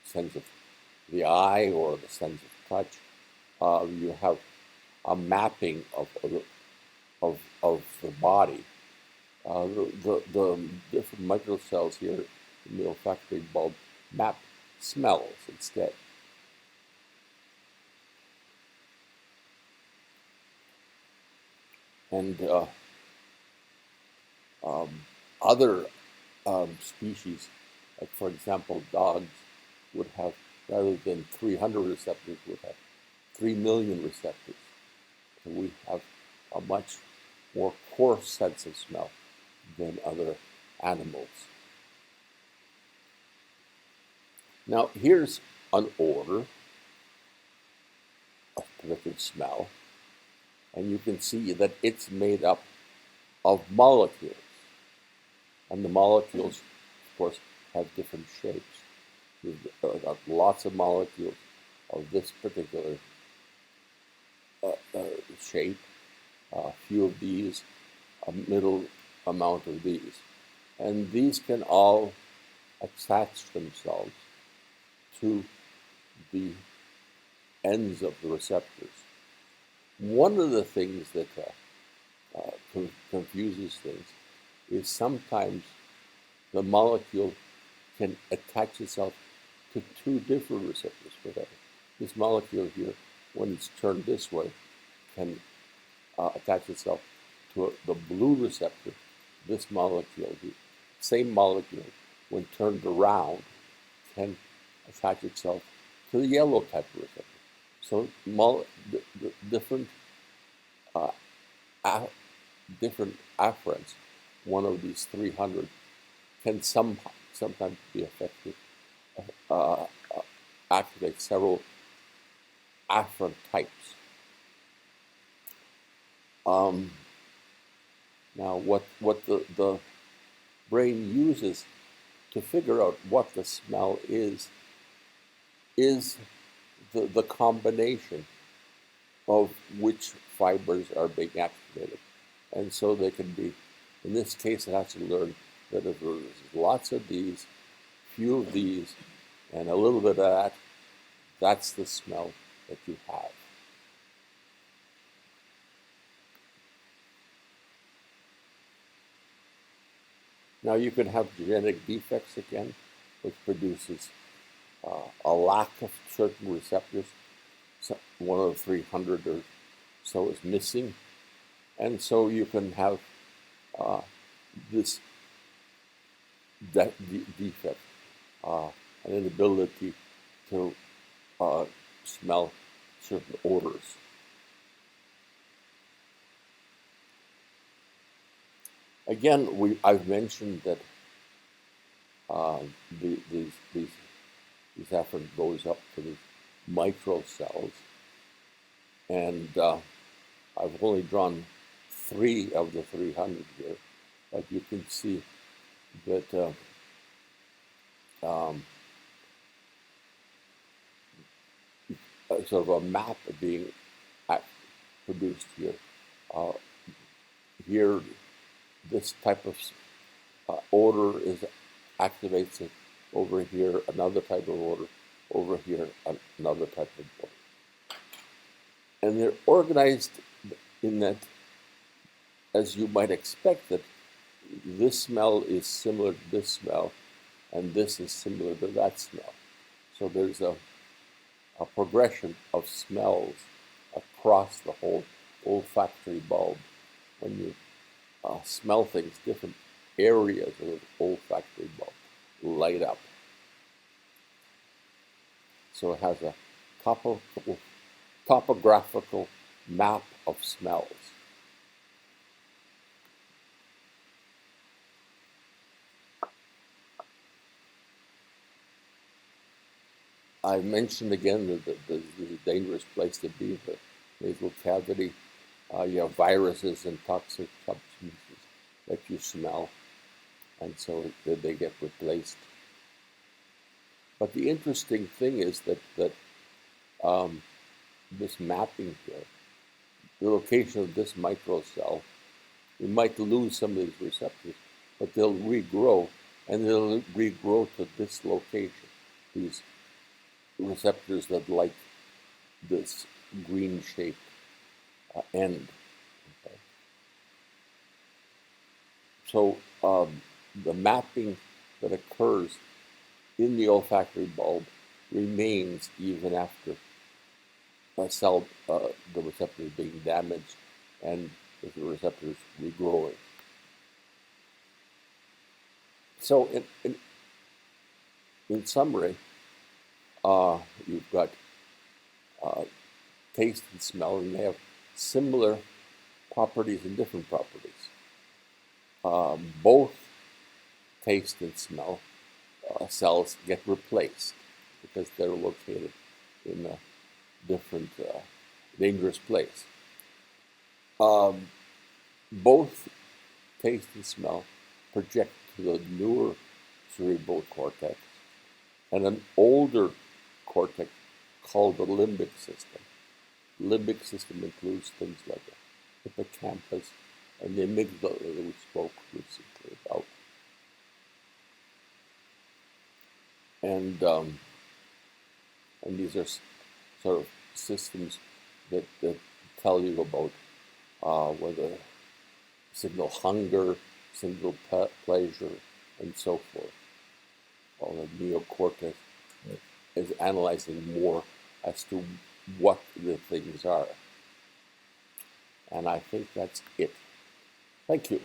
sense of the eye or the sense of touch, you have a mapping of the body. The different microcells here in the olfactory bulb map smells instead. And other species, like for example, dogs would have, rather than 300 receptors, would have 3 million receptors. So we have a much more coarse sense of smell than other animals. Now, here's an odor, a particular smell, and you can see that it's made up of molecules. And the molecules, of course, have different shapes. We've got lots of molecules of this particular shape, a few of these, a middle amount of these. And these can all attach themselves to the ends of the receptors. One of the things that confuses things is sometimes the molecule can attach itself to two different receptors. This molecule here, when it's turned this way, can attach itself to the blue receptor. This molecule, the same molecule, when turned around, can attach itself to the yellow type of receptor. So the different afferents, one of these 300, can sometimes be affected, activate several afferent types. Now, what the brain uses to figure out what the smell is the combination of which fibers are being activated. And so they can be, in this case, it has to learn that if there's lots of these, few of these, and a little bit of that, that's the smell that you have. Now you can have genetic defects again, which produces a lack of certain receptors. So one of the 300 or so is missing. And so you can have this defect, an inability to smell certain odors. Again, I've mentioned that these afferent goes up to the microcells, and I've only drawn 3 of the 300 here, but you can see that sort of a map being produced here. Here, this type of odor activates it. Over here, another type of odor. Over here, another type of odor. And they're organized in that, as you might expect, that this smell is similar to this smell, and this is similar to that smell. So there's a progression of smells across the whole olfactory bulb. When you smell things, different areas of the olfactory bulb light up. So it has a topographical map of smells. I mentioned again that this is a dangerous place to be, the nasal cavity. You have viruses and toxic substances that you smell, and so they get replaced. But the interesting thing is that this mapping here, the location of this microcell, we might lose some of these receptors, but they'll regrow, and they'll regrow to this location, these receptors that like this green-shaped end. Okay. So the mapping that occurs in the olfactory bulb remains even after a cell, the receptor is being damaged and the receptor is regrowing. So in summary, you've got taste and smell, and they have similar properties and different properties. Both taste and smell cells get replaced because they're located in a different dangerous place. Both taste and smell project to the newer cerebral cortex and an older cortex called the limbic system. The limbic system includes things like the hippocampus and the amygdala that we spoke recently about. and these are sort of systems that tell you about whether signal hunger, signal pleasure, and so forth. While the neocortex is analyzing more as to what the things are. And I think that's it. Thank you.